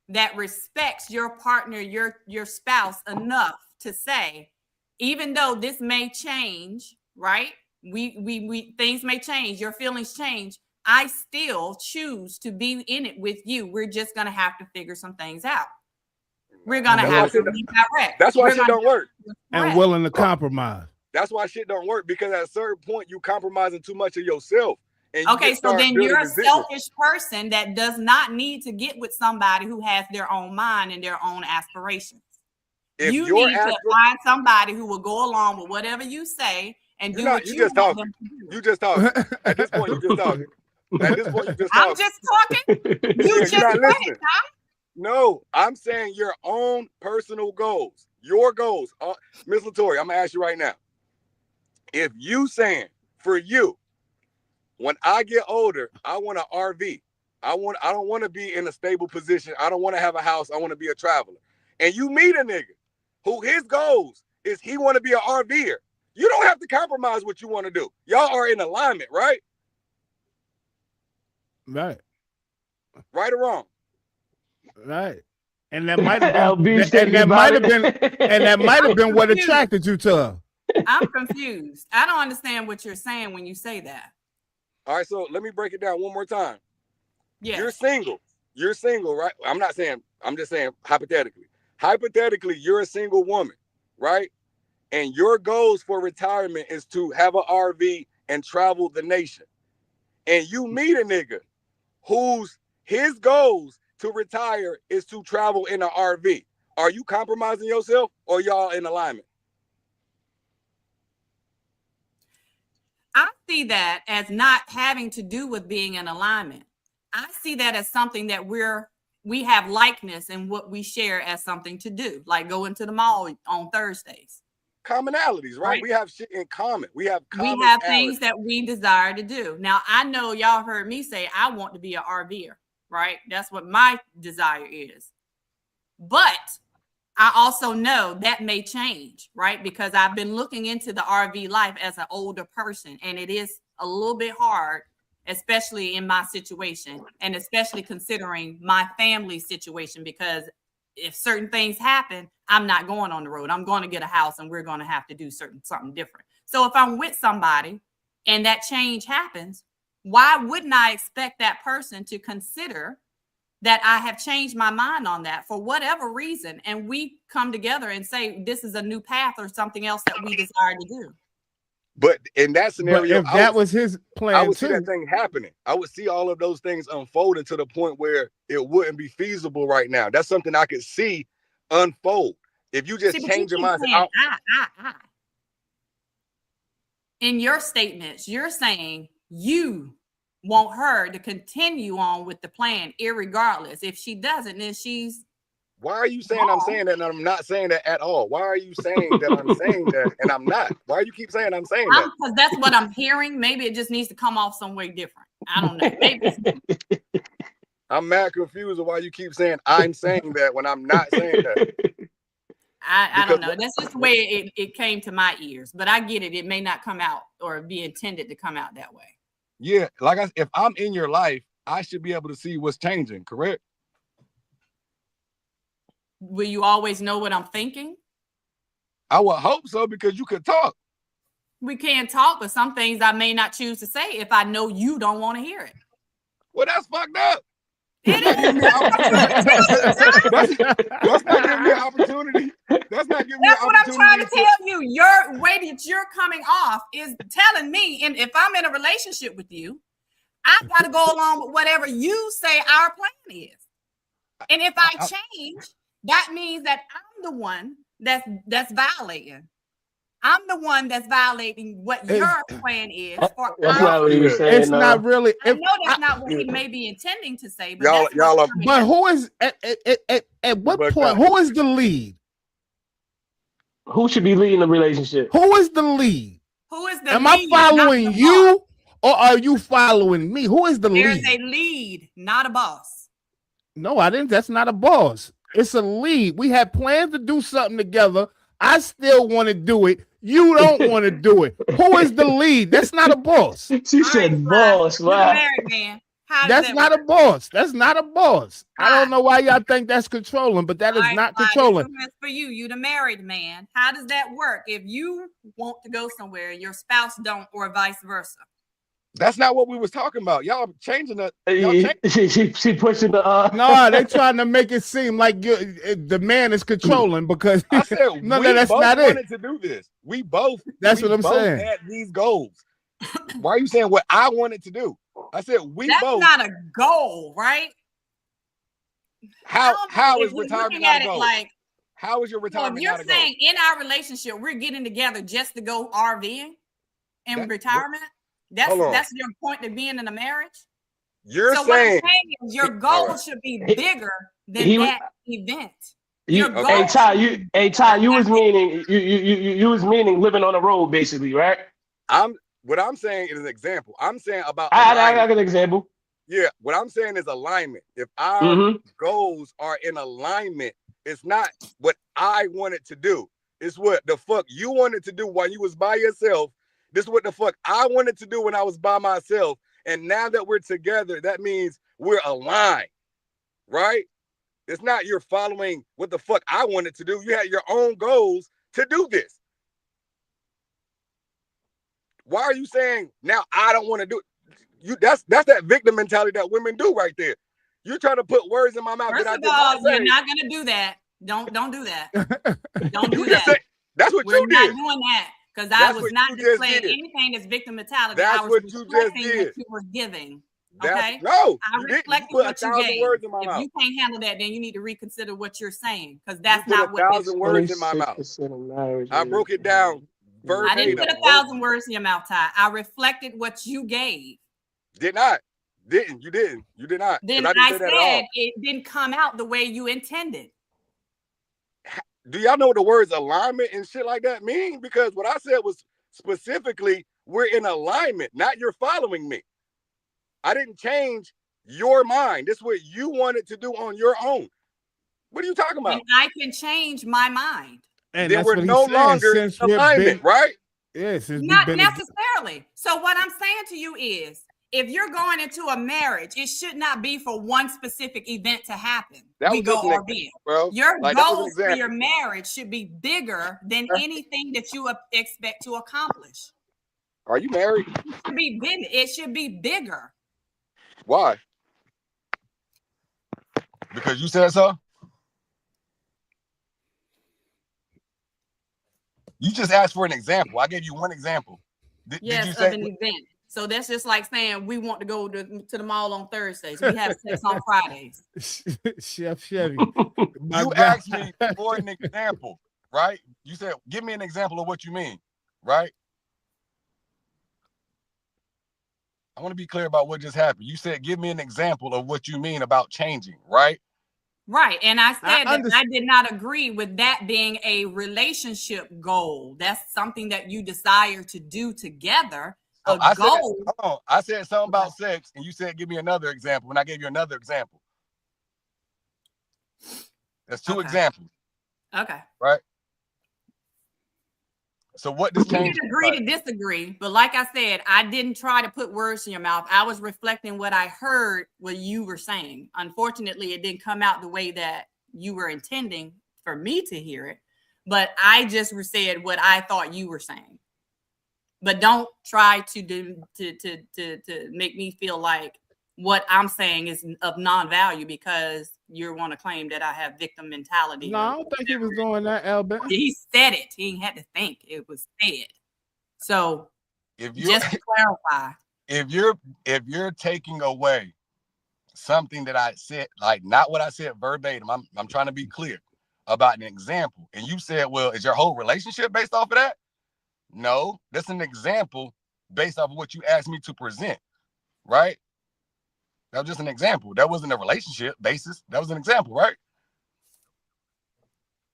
that respects your partner, your spouse enough to say, even though this may change, right? We things may change, your feelings change. I still choose to be in it with you. We're just gonna have to figure some things out. We're gonna have to be direct. That's why shit don't work. And willing to compromise. That's why shit don't work, because at a certain point you compromising too much of yourself. Okay, so then you're a selfish person that does not need to get with somebody who has their own mind and their own aspirations. You need to find somebody who will go along with whatever you say and do what you want them to do. You just talking. At this point, you just talking. At this point, you just talking. I'm just talking. You just said it, Ty. No, I'm saying your own personal goals. Your goals. Ms. Latoya, I'm going to ask you right now. If you saying, for you, when I get older, I want an RV. I don't want to be in a stable position. I don't want to have a house. I want to be a traveler. And you meet a nigga who his goals is he want to be an RVer. You don't have to compromise what you want to do. Y'all are in alignment, right? Right. Right or wrong? Right. And that might have been, LB and that might have been what attracted you to her. I'm confused. I don't understand what you're saying when you say that. All right, so let me break it down one more time. Yeah. You're single. You're single, right? I'm not saying, I'm just saying hypothetically. Hypothetically, you're a single woman, right? And your goals for retirement is to have an RV and travel the nation. And you meet a nigga his goals to retire is to travel in an RV. Are you compromising yourself or y'all in alignment? I see that as not having to do with being in alignment. I see that as something that we have likeness in what we share as something to do, like going to the mall on Thursdays. Commonalities, right? We have shit in common. We have things that we desire to do. Now, I know y'all heard me say I want to be an RVer, right? That's what my desire is. But I also know that may change, right? Because I've been looking into the RV life as an older person, and it is a little bit hard, especially in my situation, and especially considering my family situation, because if certain things happen, I'm not going on the road. I'm going to get a house and we're going to have to do something different. So if I'm with somebody and that change happens, why wouldn't I expect that person to consider that I have changed my mind on that for whatever reason, and we come together and say this is a new path or something else that we desire to do? But in that scenario, if that was his plan, I would see that thing happening. I would see all of those things unfolding to the point where it wouldn't be feasible right now. That's something I could see unfold. If you just change your mind. In your statements, you're saying you want her to continue on with the plan irregardless. If she doesn't, then she's... Why are you saying I'm saying that and I'm not saying that at all? Why are you saying that I'm saying that and I'm not? Why do you keep saying I'm saying that? Because that's what I'm hearing. Maybe it just needs to come off some way different. I don't know. Maybe. I'm mad confused of why you keep saying I'm saying that when I'm not saying that. I don't know. That's just the way it came to my ears. But I get it. It may not come out or be intended to come out that way. Yeah, if I'm in your life, I should be able to see what's changing, correct? Will you always know what I'm thinking? I would hope so, because you could talk. We can talk, but some things I may not choose to say if I know you don't want to hear it. Well, that's fucked up. It That's not giving me an opportunity. That's not giving me an opportunity. That's what I'm trying to tell you. Your way that you're coming off is telling me, and if I'm in a relationship with you, I got to go along with whatever you say our plan is. And if I change, that means that I'm the one that's violating. I'm the one that's violating what your plan is. That's not what he was saying. It's not really. I know that's not what he may be intending to say, but but who is at what point? Who is the lead? Who should be leading the relationship? Who is the lead? Who is the Am lead? I following you or are you following me? Who is the lead? There's a lead, not a boss. No, I didn't. That's not a boss. It's a lead. We had plans to do something together. I still want to do it. You don't want to do it. Who is the lead? That's not a boss. She said boss. Wow. Married man. That's not a boss. That's not a boss. I don't know why y'all think that's controlling, but that is not controlling. For you, you the married man. How does that work if you want to go somewhere and your spouse don't, or vice versa? That's not what we was talking about. Y'all changing it. She pushing the. No, they trying to make it seem like the man is controlling because I said no, we that's both not wanted it. to do this. We both. That's what I'm saying. Had these goals. Why are you saying what I wanted to do? I said we That's both. That's not a goal, right? How is retirement not a goal? How is your retirement? So if you're saying in our relationship we're getting together just to go RVing in retirement. That's your point of being in a marriage. You're so saying, what I'm saying is your goal should be bigger than that event. Ty, you was meaning you was meaning living on the road, basically, right? What I'm saying is an example. I'm saying about I got an example. Yeah, what I'm saying is alignment. If our goals are in alignment, it's not what I wanted to do. It's what the fuck you wanted to do while you was by yourself. This is what the fuck I wanted to do when I was by myself. And now that we're together, that means we're aligned, right? It's not you're following what the fuck I wanted to do. You had your own goals to do this. Why are you saying now I don't want to do it? That's that victim mentality that women do right there. You're trying to put words in my mouth. First of all, you're not gonna do that. Don't do that. Don't do that. That's what We're you did. We're not doing that because I was not displaying anything that's victim mentality. That's I was what you just did. what you were giving. That's, okay. No, I reflected what you gave. Words in my if mouth. you can't handle that, then you need to reconsider what you're saying because that's you not put 1,000 words in my mouth. I broke it down. I didn't put 1,000 words in your mouth, Ty. I reflected what you gave. Did not. You didn't. You did not. Then I said it didn't come out the way you intended. Do y'all know what the words alignment and shit like that mean? Because what I said was specifically, we're in alignment, not you're following me. I didn't change your mind. This is what you wanted to do on your own. What are you talking about? And I can change my mind. And then we're no longer in alignment, right? Yes, not necessarily. So what I'm saying to you is, if you're going into a marriage, it should not be for one specific event to happen. We go RV. Your goals for your marriage should be bigger than anything that you expect to accomplish. Are you married? It should be big. It should be bigger. Why? Because you said so? You just asked for an example. I gave you one example. Did you say of an event? So that's just like saying we want to go to the mall on Thursdays. We have sex on Fridays. Chef Chevy. You asked me for an example, right? You said, give me an example of what you mean, right? I want to be clear about what just happened. You said, give me an example of what you mean about changing, right? Right. And I said that I did not agree with that being a relationship goal. That's something that you desire to do together. I said something about sex, and you said, give me another example. And I gave you another example. That's two examples. Okay. Right. So what does change? You can agree to disagree, but like I said, I didn't try to put words in your mouth. I was reflecting what I heard, what you were saying. Unfortunately, it didn't come out the way that you were intending for me to hear it, but I just said what I thought you were saying. But don't try to make me feel like what I'm saying is of non-value because you want to claim that I have victim mentality. No, I don't think he was doing that, Albert. He said it. He ain't had to think. It was said. So just to clarify. If you're taking away something that I said, like not what I said verbatim, I'm trying to be clear about an example. And you said, well, is your whole relationship based off of that? No, that's an example based off of what you asked me to present, right? That was just an example. That wasn't a relationship basis. That was an example, right?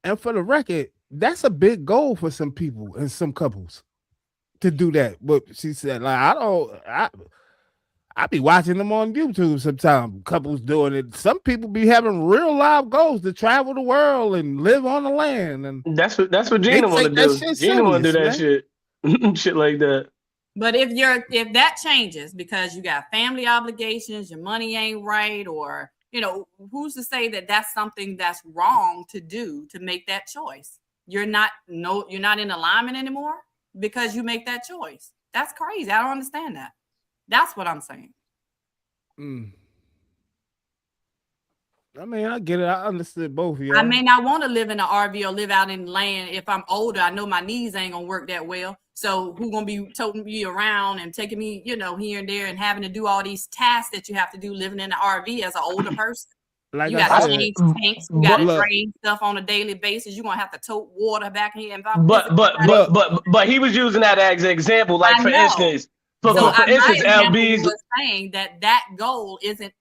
And for the record, that's a big goal for some people and some couples to do that. But she said, like, I be watching them on YouTube sometimes. Couples doing it. Some people be having real live goals to travel the world and live on the land. And that's what Gina want to do. Gina want to do that shit, shit like that. But if that changes because you got family obligations, your money ain't right, or who's to say that that's something that's wrong to do to make that choice? You're not in alignment anymore because you make that choice. That's crazy. I don't understand that. That's what I'm saying. I mean, I get it. I understood both of you. I may not want to live in an RV or live out in the land. If I'm older, I know my knees ain't gonna work that well. So who's gonna be toting me around and taking me, here and there and having to do all these tasks that you have to do living in an RV as an older person? Like you got to change tanks, you got to drain stuff on a daily basis. You're gonna have to tote water back here. But he was using that as an example, like for instance. For instance, LB's was saying that goal isn't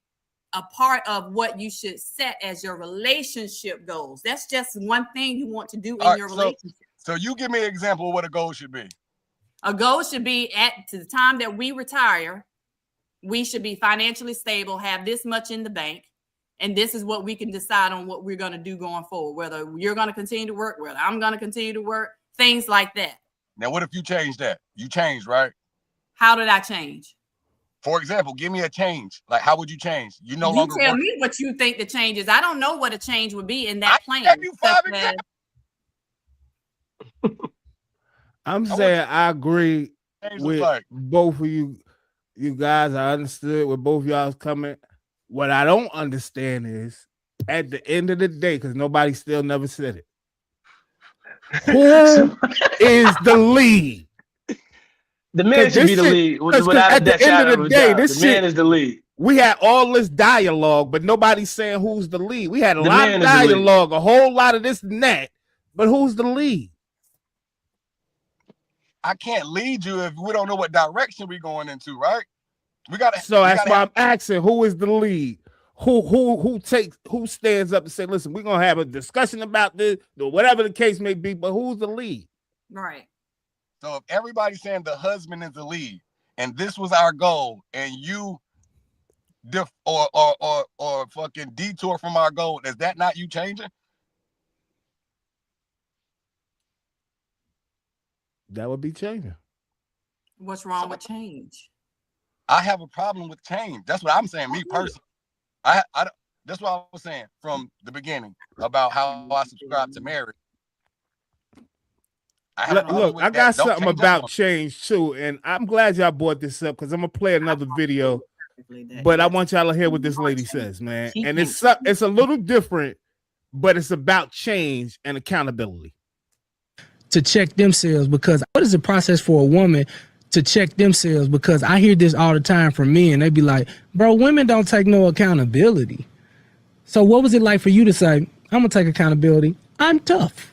a part of what you should set as your relationship goals. That's just one thing you want to do in your relationship. So you give me an example of what a goal should be. A goal should be to the time that we retire, we should be financially stable, have this much in the bank, and this is what we can decide on what we're going to do going forward, whether you're going to continue to work, whether I'm going to continue to work, things like that. Now, what if you change that? You changed, right? How did I change? For example, give me a change. Like, how would you change? You no You longer tell work. me what you think the change is. I don't know what a change would be in that plan. Have you 5 examples? I'm saying I agree with like. both of you guys. I understood where both y'all's coming. What I don't understand is at the end of the day, because nobody still never said it. Who is the lead? The man should be the lead. At the end of the day, the man is the lead. We had all this dialogue, but nobody's saying who's the lead. We had a lot of dialogue, a whole lot of this and that, but who's the lead? I can't lead you if we don't know what direction we're going into, right? We got to. So that's why I'm asking, who is the lead? Who stands up and say, listen, we're gonna have a discussion about this, or whatever the case may be, but who's the lead? Right. So if everybody's saying the husband is the lead, and this was our goal, and you or fucking detour from our goal, is that not you changing? That would be changing. What's wrong with change? I have a problem with change. That's what I'm saying. Me personally, that's what I was saying from the beginning about how I subscribe to marriage. Look, I got something about change too, and I'm glad y'all brought this up because I'm gonna play another video. But I want y'all to hear what this lady says, man. And it's a little different, but it's about change and accountability. To check themselves, because what is the process for a woman to check themselves? Because I hear this all the time from men. They be like, bro, women don't take no accountability. So what was it like for you to say, I'm gonna take accountability, I'm tough?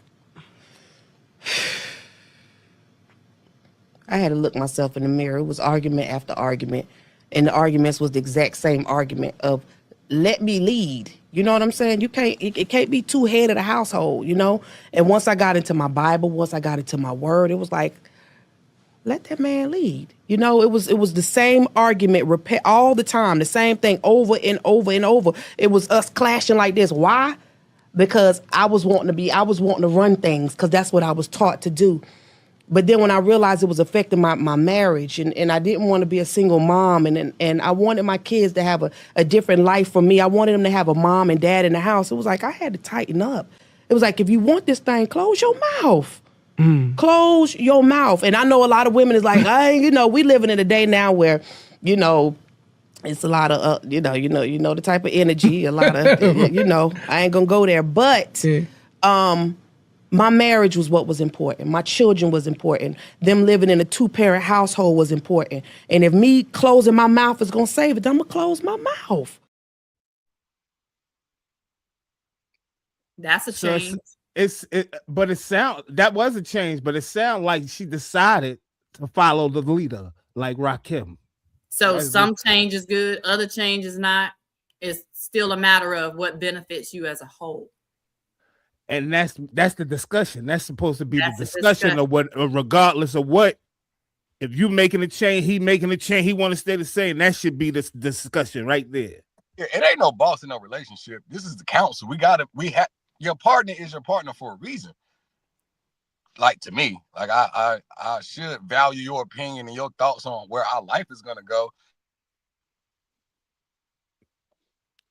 I had to look myself in the mirror. It was argument after argument, and the arguments was the exact same argument of let me lead. You know what I'm saying? It can't be two head of the household, you know? And once I got into my Bible, once I got into my word, it was like, let that man lead. You know, it was the same argument repeat all the time, the same thing over and over and over. It was us clashing like this. Why? Because I was wanting to run things because that's what I was taught to do. But then when I realized it was affecting my marriage and I didn't want to be a single mom and I wanted my kids to have a different life from me. I wanted them to have a mom and dad in the house. It was like I had to tighten up. It was like, if you want this thing, close your mouth. Close your mouth. And I know a lot of women is like, we living in a day now where, it's a lot of, you know the type of energy, a lot of, I ain't gonna go there. But my marriage was what was important. My children was important. Them living in a 2-parent household was important. And if me closing my mouth is gonna save it, I'm gonna close my mouth. That's a change. But that was a change, but it sounded like she decided to follow the leader, like Rakim. So some change is good, other change is not. It's still a matter of what benefits you as a whole. And that's the discussion. That's supposed to be the discussion of what, regardless of what. If you making a change, he making a change, he want to stay the same. That should be the discussion right there. Yeah, it ain't no boss in no relationship. This is the council. Your partner is your partner for a reason. Like, to me, like I should value your opinion and your thoughts on where our life is gonna go.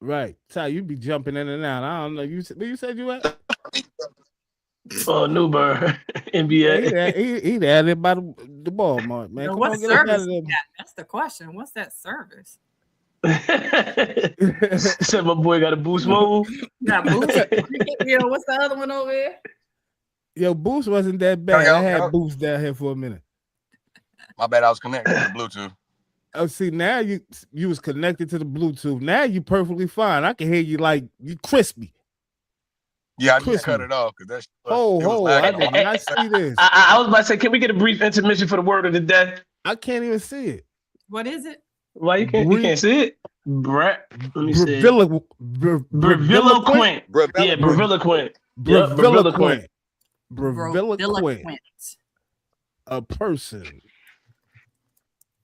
Right, Ty, you be jumping in and out. I don't know. You said you at? Oh, Newburgh, NBA. He there by the ball, Mark, man. Well, Come what on, service? That's the question. What's that service? Said my boy got a Boost Mobile. Got Boost. Yo, what's the other one over here? Yo, Boost wasn't that bad. I had Boost down here for a minute. My bad, I was connected to the Bluetooth. Oh, see, now you was connected to the Bluetooth. Now you perfectly fine. I can hear you like you crispy. Yeah, I just cut it off because that's. I did not see this. I was about to say, can we get a brief intermission for the word of the day? I can't even see it. What is it? Why you can't see it? Let me see. Breviloquent. Yeah, breviloquent. Breviloquent. A person,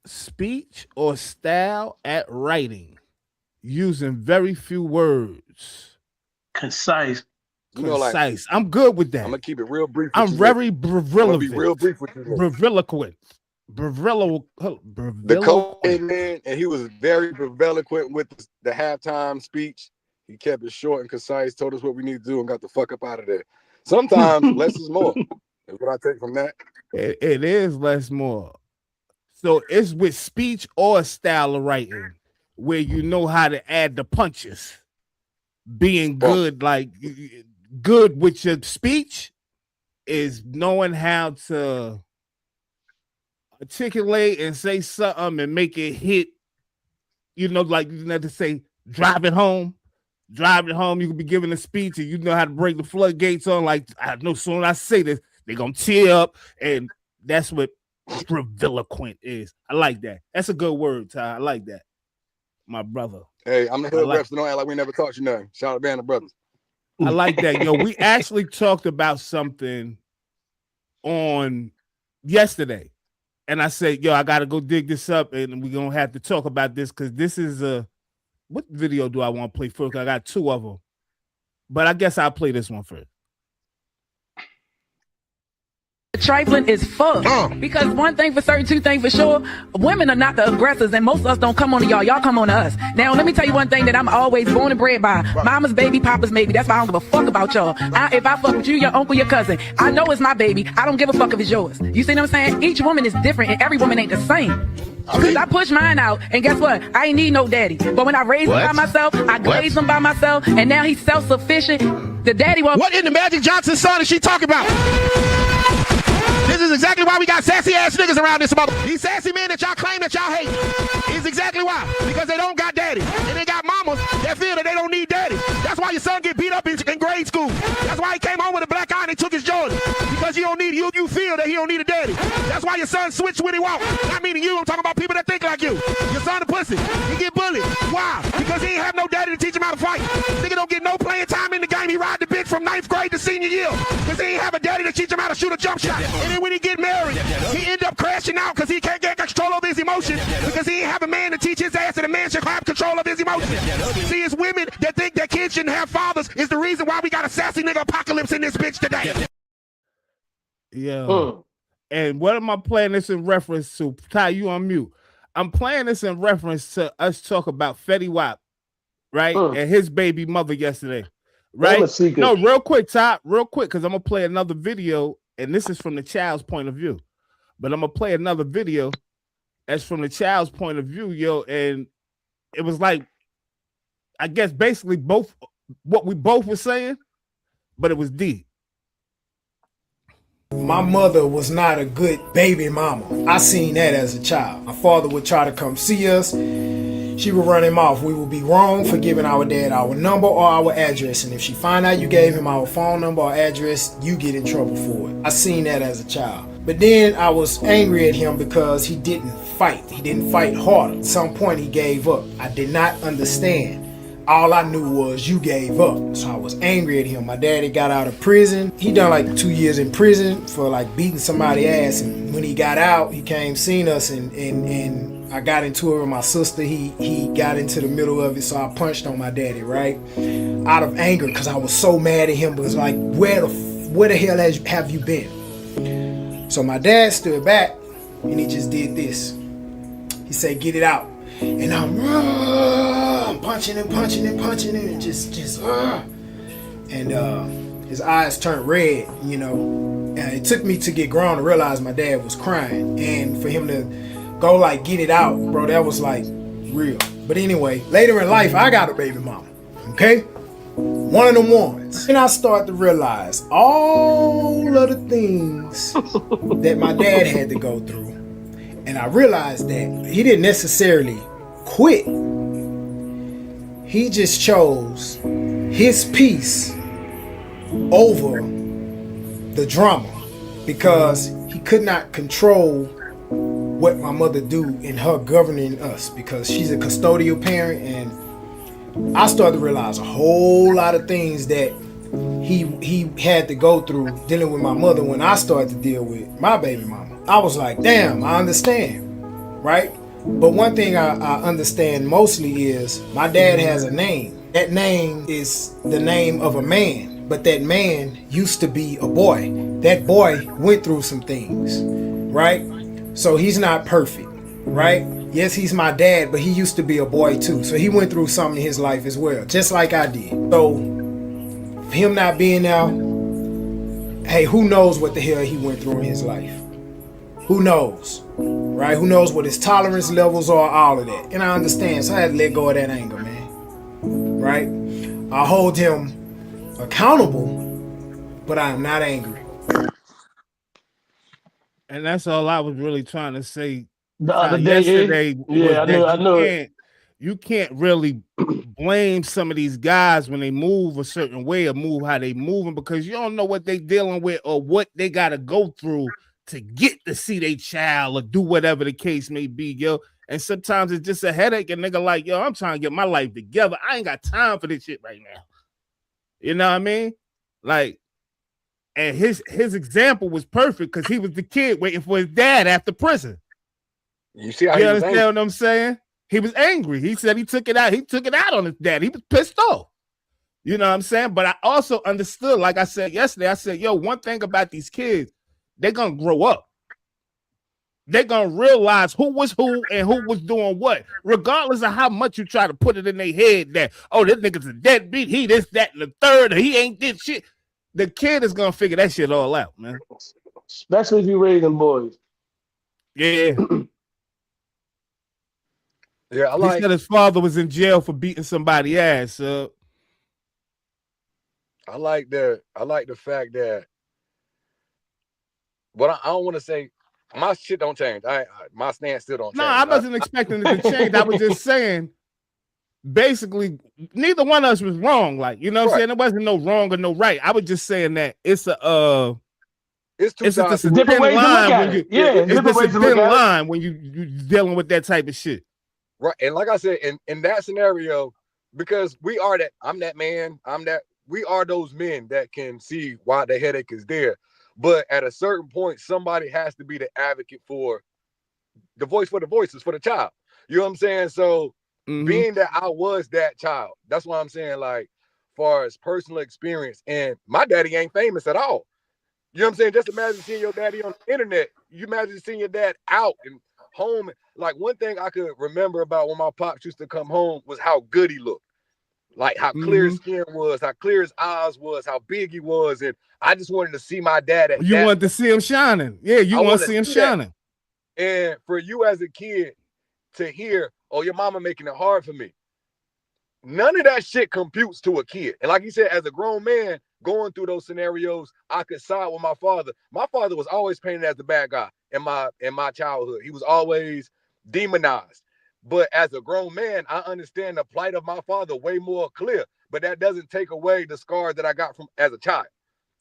speech or style at writing, using very few words. Concise. Concise. I'm good with that. I'm gonna keep it real brief. I'm very breviloquent. Be real brief with you. Breviloquent. The coach came in and he was very eloquent with the halftime speech. He kept it short and concise, told us what we need to do, and got the fuck up out of there. Sometimes less is more. Is what I take from that. It is less more. So it's with speech or style of writing where you know how to add the punches. Being good, like good with your speech is knowing how to articulate and say something and make it hit. You know, like you have to say, drive it home. Drive it home. You can be giving a speech and you know how to break the floodgates on. Like, I know soon as I say this, they're going to tear up. And that's what grandiloquent is. I like that. That's a good word, Ty. I like that. My brother. Hey, I'm the hood rep, so don't act like we never taught you nothing. Shout out to Band of Brothers. I like that. Yo, we actually talked about something on yesterday. And I said, yo, I got to go dig this up and we're going to have to talk about this because this is a, what video do I want to play first? I got two of them. But I guess I'll play this one first. Trifling is fucked because one thing for certain, two things for sure, women are not the aggressors and most of us don't come on to y'all come on to us. Now let me tell you one thing that I'm always born and bred by. Mama's baby, papa's baby. That's why I don't give a fuck about y'all. If I fuck with you, your uncle, your cousin, I know it's my baby. I don't give a fuck if it's yours. You see what I'm saying? Each woman is different and every woman ain't the same. Because I push mine out and guess what? I ain't need no daddy. But when I raised him by myself, I glazed him by myself and now he's self-sufficient. The daddy won't. What in the Magic Johnson son is she talking about? This is exactly why we got sassy ass niggas around this mother. These sassy men that y'all claim that y'all hate is exactly why. Because they don't got daddy. And they got mamas that feel that they don't need daddy. That's why your son get beat up in grade school. That's why he came home with a black eye and they took his Jordan. Because you don't need you feel that he don't need a daddy. That's why your son switch when he walk. Not meaning you, I'm talking about people that think like you. Your son a pussy. He get bullied. Why? Because he ain't have no daddy to teach him how to fight. Nigga don't get no playing time in the game. He ride the bitch from 9th grade to senior year. Because he ain't have a daddy to teach him how to shoot a jump shot. And then when he get married, he end up crashing out because he can't get control of his emotions because he ain't have a man to teach his ass that a man should have control of his emotions. See, it's women that think that kids shouldn't have fathers is the reason why we got a sassy nigga apocalypse in this bitch today. Yeah. And what am I playing this in reference to? Ty, you on mute. I'm playing this in reference to us talk about Fetty Wap, right? And his baby mother yesterday, right? No, real quick, Ty, real quick, because I'm going to play another video. And this is from the child's point of view. But I'm going to play another video that's from the child's point of view, yo. And it was like, I guess basically both what we both were saying, but it was deep. My mother was not a good baby mama. I seen that as a child. My father would try to come see us. She would run him off. We would be wrong for giving our dad our number or our address. And if she find out you gave him our phone number or address, you get in trouble for it. I seen that as a child. But then I was angry at him because he didn't fight. He didn't fight hard. At some point he gave up. I did not understand. All I knew was you gave up. So I was angry at him. My daddy got out of prison. He done like 2 years in prison for like beating somebody's ass. And when he got out, he came seen us and I got into it with my sister. He got into the middle of it, so I punched on my daddy, right? Out of anger, because I was so mad at him. But it's like, where the hell have you been? So my dad stood back and he just did this. He said, get it out. And I'm punching and punching and punching and just and his eyes turned red, you know. And it took me to get grown to realize my dad was crying, and for him to go like get it out, bro, that was like real. But anyway, later in life I got a baby mama, okay, one of them ones, and I start to realize all of the things that my dad had to go through. And I realized that he didn't necessarily quit. He just chose his peace over the drama because he could not control what my mother do in her governing us because she's a custodial parent. And I started to realize a whole lot of things that he had to go through dealing with my mother when I started to deal with my baby mama. I was like, damn, I understand, right? But one thing I understand mostly is my dad has a name. That name is the name of a man, but that man used to be a boy. That boy went through some things, right? So he's not perfect, right? Yes, he's my dad, but he used to be a boy too. So he went through something in his life as well, just like I did. So him not being there, hey, who knows what the hell he went through in his life? Who knows, right? Who knows what his tolerance levels are, all of that. And I understand, so I had to let go of that anger, man, right? I hold him accountable, but I am not angry. And that's all I was really trying to say the other day. Yesterday, Yeah, I knew you can't really blame some of these guys when they move a certain way or move how they moving, because you don't know what they dealing with or what they got to go through to get to see their child or do whatever the case may be, yo. And sometimes it's just a headache, and nigga like, yo, I'm trying to get my life together. I ain't got time for this shit right now. You know what I mean? Like, and his example was perfect because he was the kid waiting for his dad after prison. You see how you he was understand what I'm saying? He was angry. He said he took it out. He took it out on his dad. He was pissed off. You know what I'm saying? But I also understood, like I said yesterday, I said, yo, one thing about these kids, they're going to grow up. They're going to realize who was who and who was doing what, regardless of how much you try to put it in their head that, oh, this nigga's a deadbeat. He this, that, and the third. He ain't did shit. The kid is going to figure that shit all out, man. Especially if you raise them boys. Yeah. Yeah, He said his father was in jail for beating somebody's ass. So I like the fact that, but I don't want to say my shit don't change. My stance still don't change. No, I wasn't expecting it to change. I was just saying, basically, neither one of us was wrong. Like, you know what I'm saying? There wasn't no wrong or no right. I was just saying that it's a it's a different way to look at it. It's a thin line when you dealing with that type of shit. Right. And like I said, in that scenario, because I'm that man, we are those men that can see why the headache is there. But at a certain point, somebody has to be the advocate for the voice for the voices for the child. You know what I'm saying? So being that I was that child, that's why I'm saying, like, far as personal experience, and my daddy ain't famous at all. You know what I'm saying? Just imagine seeing your daddy on the internet. You imagine seeing your dad out and home. Like, one thing I could remember about when my pops used to come home was how good he looked. Like how clear his skin was, how clear his eyes was, how big he was. And I just wanted to see my dad at You wanted to see him shining. Yeah, you want to see him shining. And for you as a kid to hear, oh, your mama making it hard for me. None of that shit computes to a kid. And like you said, as a grown man going through those scenarios, I could side with my father. My father was always painted as the bad guy in my childhood. He was always demonized. But as a grown man, I understand the plight of my father way more clear. But that doesn't take away the scars that I got from as a child.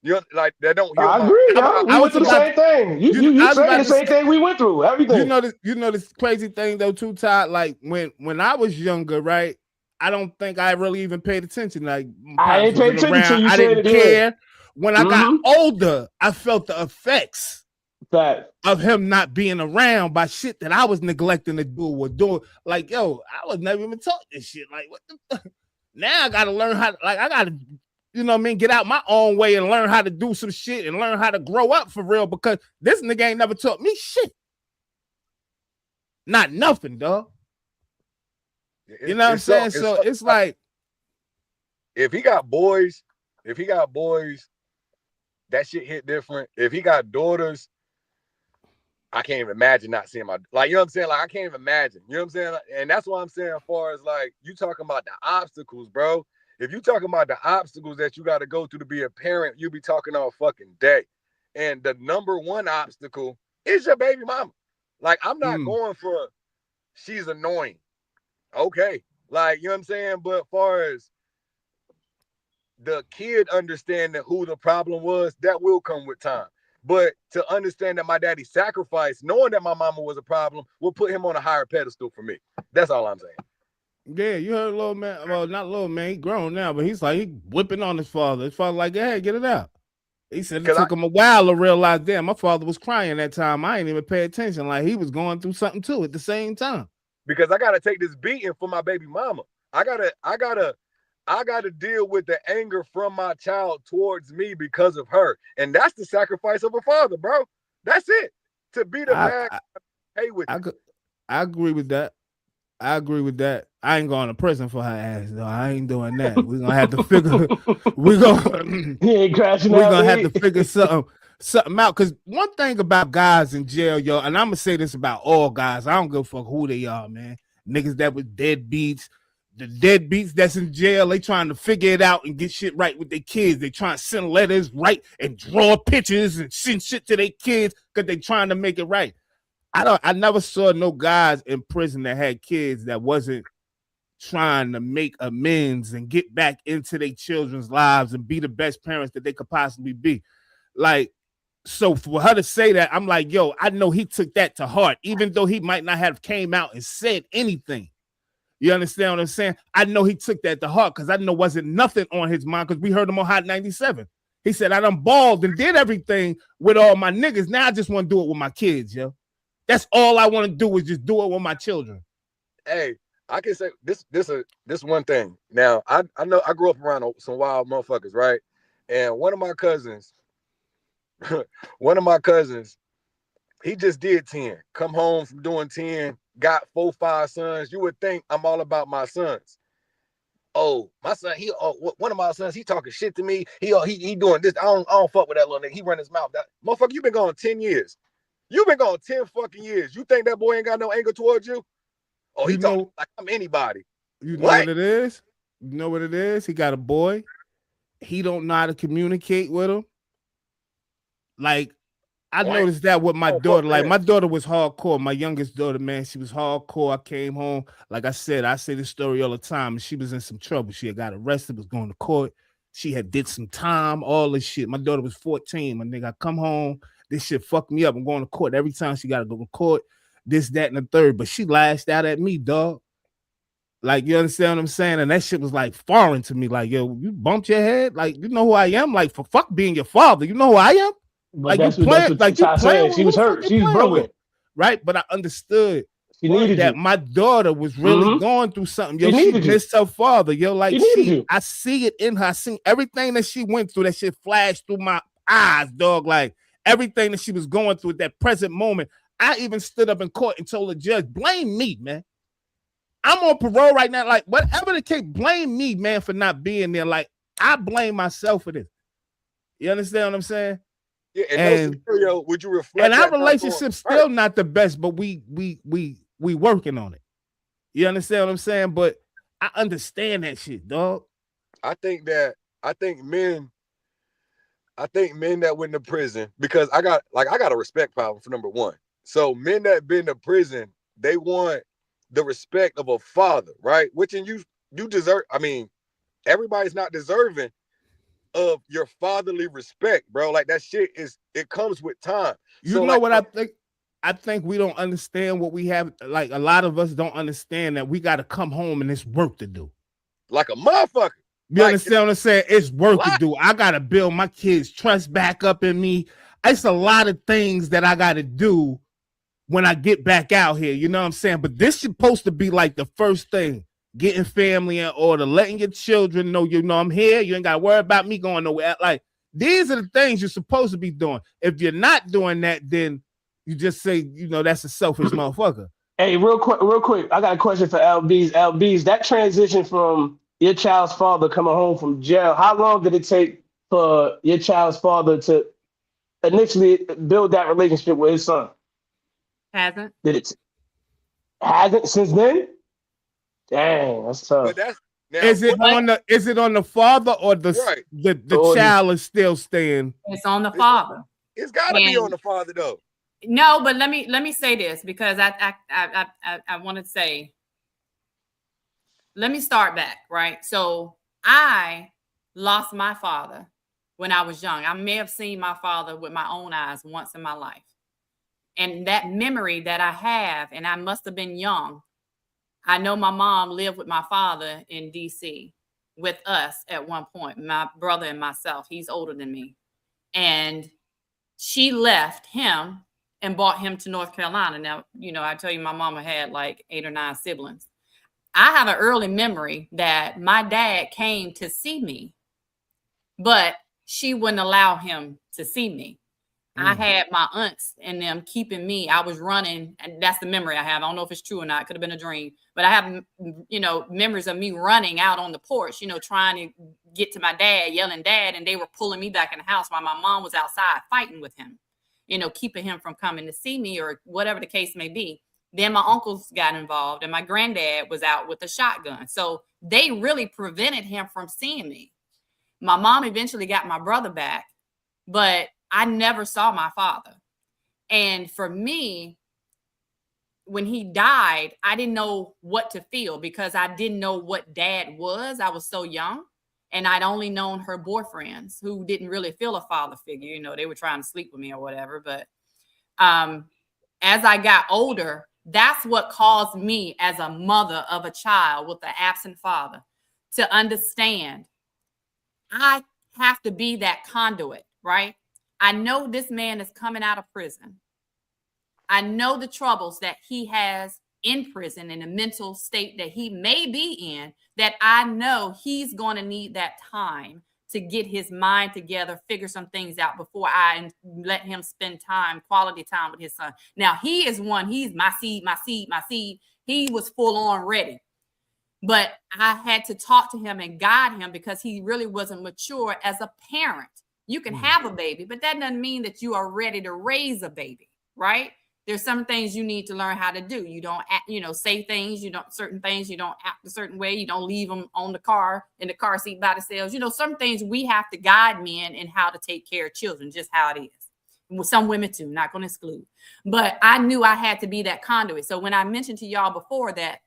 You know, like that don't. I agree. We went through the same thing. You saying the same thing we went through. Everything. You know this crazy thing though, too, Todd. Like when I was younger, right? I don't think I really even paid attention. Like I ain't paid attention to you. I didn't care. When I got older, I felt the effects of him not being around by shit that I was neglecting to do or doing. Like, yo, I was never even taught this shit. Like, what the now I gotta learn how to, like, I gotta, you know what I mean, get out my own way and learn how to do some shit and learn how to grow up for real, because this nigga ain't never taught me shit. Not nothing, dog. You know what I'm saying? So it's like, if he got boys, that shit hit different. If he got daughters, I can't even imagine not seeing my, like, you know what I'm saying? Like, I can't even imagine, you know what I'm saying? And that's what I'm saying, as far as, like, you talking about the obstacles, bro. If you talking about the obstacles that you got to go through to be a parent, you be talking all fucking day. And the number one obstacle is your baby mama. Like, I'm not going for, she's annoying. Okay. Like, you know what I'm saying? But as far as the kid understanding who the problem was, that will come with time. But to understand that my daddy sacrificed, knowing that my mama was a problem, will put him on a higher pedestal for me. That's all I'm saying. Yeah, you heard little man. Well, not little man. He grown now, but he's like, he whipping on his father. His father like, hey, get it out. He said it took him a while to realize, damn, my father was crying that time. I ain't even pay attention. Like, he was going through something too at the same time. Because I gotta take this beating for my baby mama. I gotta deal with the anger from my child towards me because of her. And that's the sacrifice of a father, bro. That's it. To be the bad, okay with it. I agree with that. I agree with that. I ain't going to prison for her ass though. I ain't doing that. We're gonna have to figure. We're gonna have to figure something out. Because one thing about guys in jail, yo, and I'm gonna say this about all guys. I don't give a fuck who they are, man. Niggas that was deadbeats, the deadbeats that's in jail, they trying to figure it out and get shit right with their kids. They trying to send letters, write and draw pictures and send shit to their kids because they trying to make it right. I never saw no guys in prison that had kids that wasn't trying to make amends and get back into their children's lives and be the best parents that they could possibly be. Like, so for her to say that, I'm like, yo, I know he took that to heart, even though he might not have came out and said anything. You understand what I'm saying? I know he took that to heart because I know wasn't nothing on his mind because we heard him on Hot 97. He said, I done balled and did everything with all my niggas. Now I just want to do it with my kids, yo. That's all I want to do is just do it with my children. Hey, I can say this one thing. Now, I know I grew up around some wild motherfuckers, right? And one of my cousins, he just did 10. Come home from doing 10, got 4, 5 sons. You would think I'm all about my sons. Oh, my son, one of my sons, he talking shit to me. He doing this. I don't fuck with that little nigga. He run his mouth. That motherfucker, you been gone 10 years. You've been gone 10 fucking years. You think that boy ain't got no anger towards you? Oh, he talking like I'm anybody. You know what it is? You know what it is? He got a boy. He don't know how to communicate with him. Like, I noticed that with my daughter. Like, my daughter was hardcore. My youngest daughter, man, she was hardcore. I came home. Like I said, I say this story all the time. She was in some trouble. She had got arrested, was going to court. She had did some time, all this shit. My daughter was 14. My nigga, I come home. This shit fucked me up. I'm going to court every time she got to go to court. This, that, and the third. But she lashed out at me, dog. Like, you understand what I'm saying? And that shit was like foreign to me. Like, yo, you bumped your head? Like, you know who I am? Like, for fuck being your father, you know who I am? But like, you playing. She was hurt. She was broken. Right? But I understood that my daughter was really going through something. Yo, she missed her father. Yo, like, I see it in her. I see everything that she went through. That shit flashed through my eyes, dog. Like, everything that she was going through at that present moment. I even stood up in court and told the judge, blame me, man. I'm on parole right now. Like, whatever the case, blame me, man, for not being there. Like, I blame myself for this. You understand what I'm saying? Yeah, and no scenario, would you reflect? And our relationship's still not the best, but we working on it. You understand what I'm saying? But I understand that shit, dog. I think men that went to prison, because I got a respect problem for number one. So men that been to prison, they want the respect of a father, right? Which in you deserve. I mean, everybody's not deserving of your fatherly respect, bro. Like, that shit it comes with time. You know what I think? I think we don't understand what we have. Like, a lot of us don't understand that we got to come home and it's work to do. Like a motherfucker. You understand what I'm saying? It's work to do. I got to build my kids' trust back up in me. It's a lot of things that I got to do when I get back out here. You know what I'm saying? But this is supposed to be like the first thing. Getting family in order, letting your children know, you know, I'm here. You ain't got to worry about me going nowhere. Like, these are the things you're supposed to be doing. If you're not doing that, then you just say, you know, that's a selfish motherfucker. Hey, real quick. I got a question for LBs. LBs, that transition from your child's father coming home from jail, how long did it take for your child's father to initially build that relationship with his son? Hasn't. Hasn't since then? Dang, that's tough. But is it on the father or the child is still staying? It's on the father. It's got to be on the father, though. No, but let me say this, because I want to say, let me start back, right? So I lost my father when I was young. I may have seen my father with my own eyes once in my life. And that memory that I have, and I must have been young, I know my mom lived with my father in DC with us at one point, my brother and myself. He's older than me. And she left him and brought him to North Carolina. Now, you know, I tell you, my mama had like 8 or 9 siblings. I have an early memory that my dad came to see me, but she wouldn't allow him to see me. I had my aunts and them keeping me. I was running, and that's the memory I have. I don't know if it's true or not. It could have been a dream, but I have, memories of me running out on the porch, trying to get to my dad, yelling dad, and they were pulling me back in the house while my mom was outside fighting with him, keeping him from coming to see me or whatever the case may be. Then my uncles got involved and my granddad was out with a shotgun. So they really prevented him from seeing me. My mom eventually got my brother back, but I never saw my father. And for me, when he died, I didn't know what to feel because I didn't know what dad was. I was so young, and I'd only known her boyfriends who didn't really feel a father figure. They were trying to sleep with me or whatever. But as I got older, that's what caused me as a mother of a child with an absent father to understand I have to be that conduit, right? I know this man is coming out of prison. I know the troubles that he has in prison and the mental state that he may be in, that I know he's going to need that time to get his mind together, figure some things out before I let him spend quality time with his son. Now, he's my seed. He was full on ready. But I had to talk to him and guide him because he really wasn't mature as a parent. You can have a baby, but that doesn't mean that you are ready to raise a baby, right? There's some things you need to learn how to do. You don't, say things. Certain things you don't act a certain way. You don't leave them in the car seat by themselves. Some things we have to guide men in how to take care of children, just how it is. With some women too, not going to exclude. But I knew I had to be that conduit. So when I mentioned to y'all before that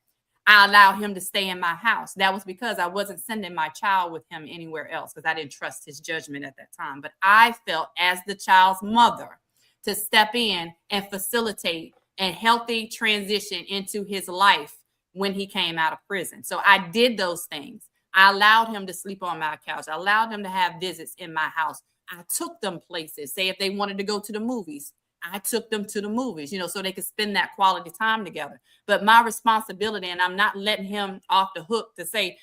I allowed him to stay in my house, that was because I wasn't sending my child with him anywhere else because I didn't trust his judgment at that time. But I felt as the child's mother to step in and facilitate a healthy transition into his life when he came out of prison. So I did those things. I allowed him to sleep on my couch. I allowed him to have visits in my house. I took them places. Say if they wanted to go to the movies, I took them to the movies, so they could spend that quality time together. But my responsibility, and I'm not letting him off the hook to say,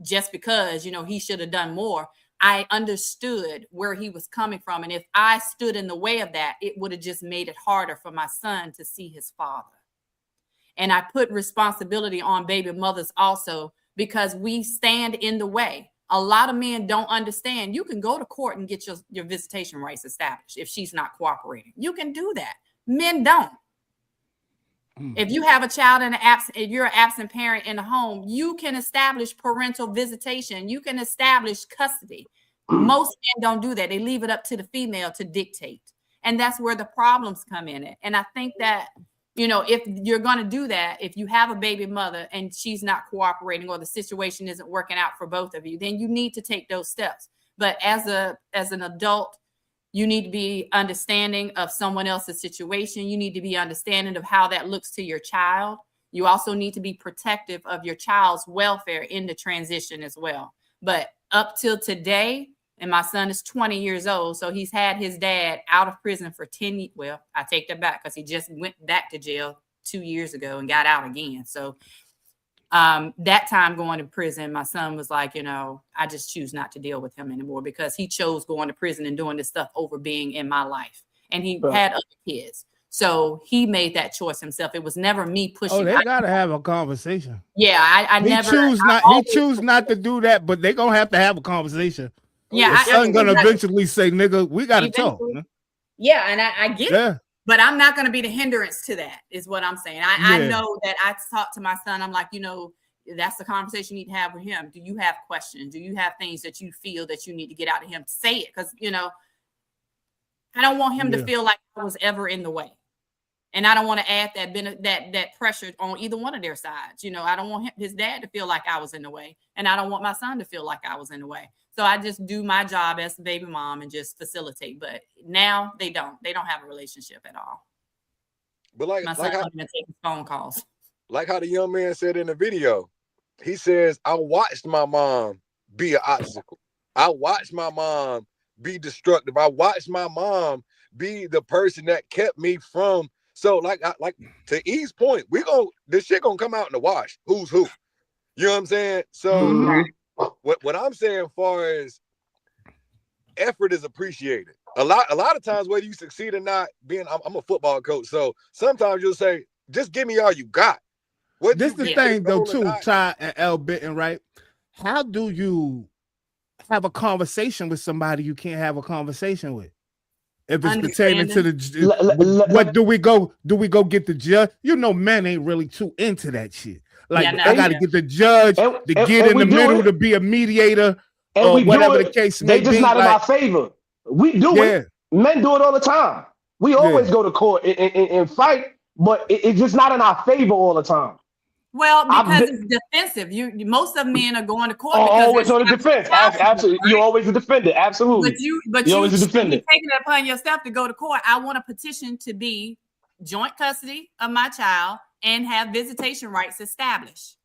just because, he should have done more. I understood where he was coming from. And if I stood in the way of that, it would have just made it harder for my son to see his father. And I put responsibility on baby mothers also because we stand in the way. A lot of men don't understand. You can go to court and get your visitation rights established if she's not cooperating. You can do that. Men don't. If you have a child if you're an absent parent in the home, you can establish parental visitation. You can establish custody. Most men don't do that. They leave it up to the female to dictate. And that's where the problems come in. And I think that, if you're going to do that, if you have a baby mother and she's not cooperating or the situation isn't working out for both of you, then you need to take those steps. But as an adult, you need to be understanding of someone else's situation. You need to be understanding of how that looks to your child. You also need to be protective of your child's welfare in the transition as well. But up till today, and my son is 20 years old, so he's had his dad out of prison for 10 years. Well, I take that back because he just went back to jail 2 years ago and got out again. So that time going to prison, my son was like, I just choose not to deal with him anymore because he chose going to prison and doing this stuff over being in my life. And he had other kids. So he made that choice himself. It was never me pushing. Oh, they gotta have a conversation. Yeah, I never choose not to do that, but they're gonna have to have a conversation. Yeah, your son gonna eventually say, "Nigga, we gotta talk." Yeah, and I get it. But I'm not going to be the hindrance to that, is what I'm saying. I know that I talk to my son. I'm like, that's the conversation you need to have with him. Do you have questions? Do you have things that you feel that you need to get out of him? Say it, because, I don't want him to feel like I was ever in the way. And I don't want to add that pressure on either one of their sides. I don't want his dad to feel like I was in the way. And I don't want my son to feel like I was in the way. So I just do my job as the baby mom and just facilitate. But now they don't have a relationship at all. But my son don't even take phone calls. Like how the young man said in the video, he says, I watched my mom be an obstacle. I watched my mom be destructive. I watched my mom be the person that kept me from. So like to E's point, this shit gonna come out in the wash. Who's who? You know what I'm saying? So what I'm saying, as far as effort is appreciated. a lot of times whether you succeed or not, I'm a football coach, so sometimes you'll say, just give me all you got. This is the thing though too, Ty and L Bitten, right? How do you have a conversation with somebody you can't have a conversation with? If it's pertaining to the what do we go get the judge? You know, men ain't really too into that shit. Like I gotta get the judge to get in the middle to be a mediator or whatever the case may be. They just not in our favor. We do it. Men do it all the time. We always go to court and fight, but it's just not in our favor all the time. Well, because it's defensive. Most of men are going to court. Always on the defense. Absolutely, right? You're always a defender. Absolutely, but you're always a defender. Taking it upon yourself to go to court. I want a petition to be joint custody of my child and have visitation rights established.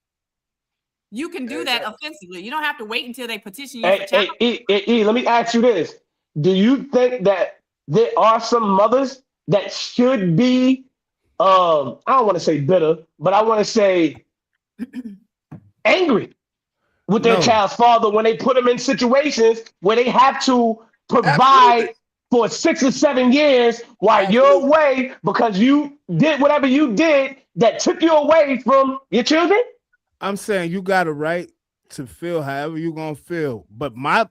You can do that offensively. You don't have to wait until they petition you for child. Let me ask you this: do you think that there are some mothers that should be? I don't want to say bitter, but I want to say angry with their child's father when they put them in situations where they have to provide for 6 or 7 years while you're away because you did whatever you did that took you away from your children? I'm saying you got a right to feel however you're gonna feel, but my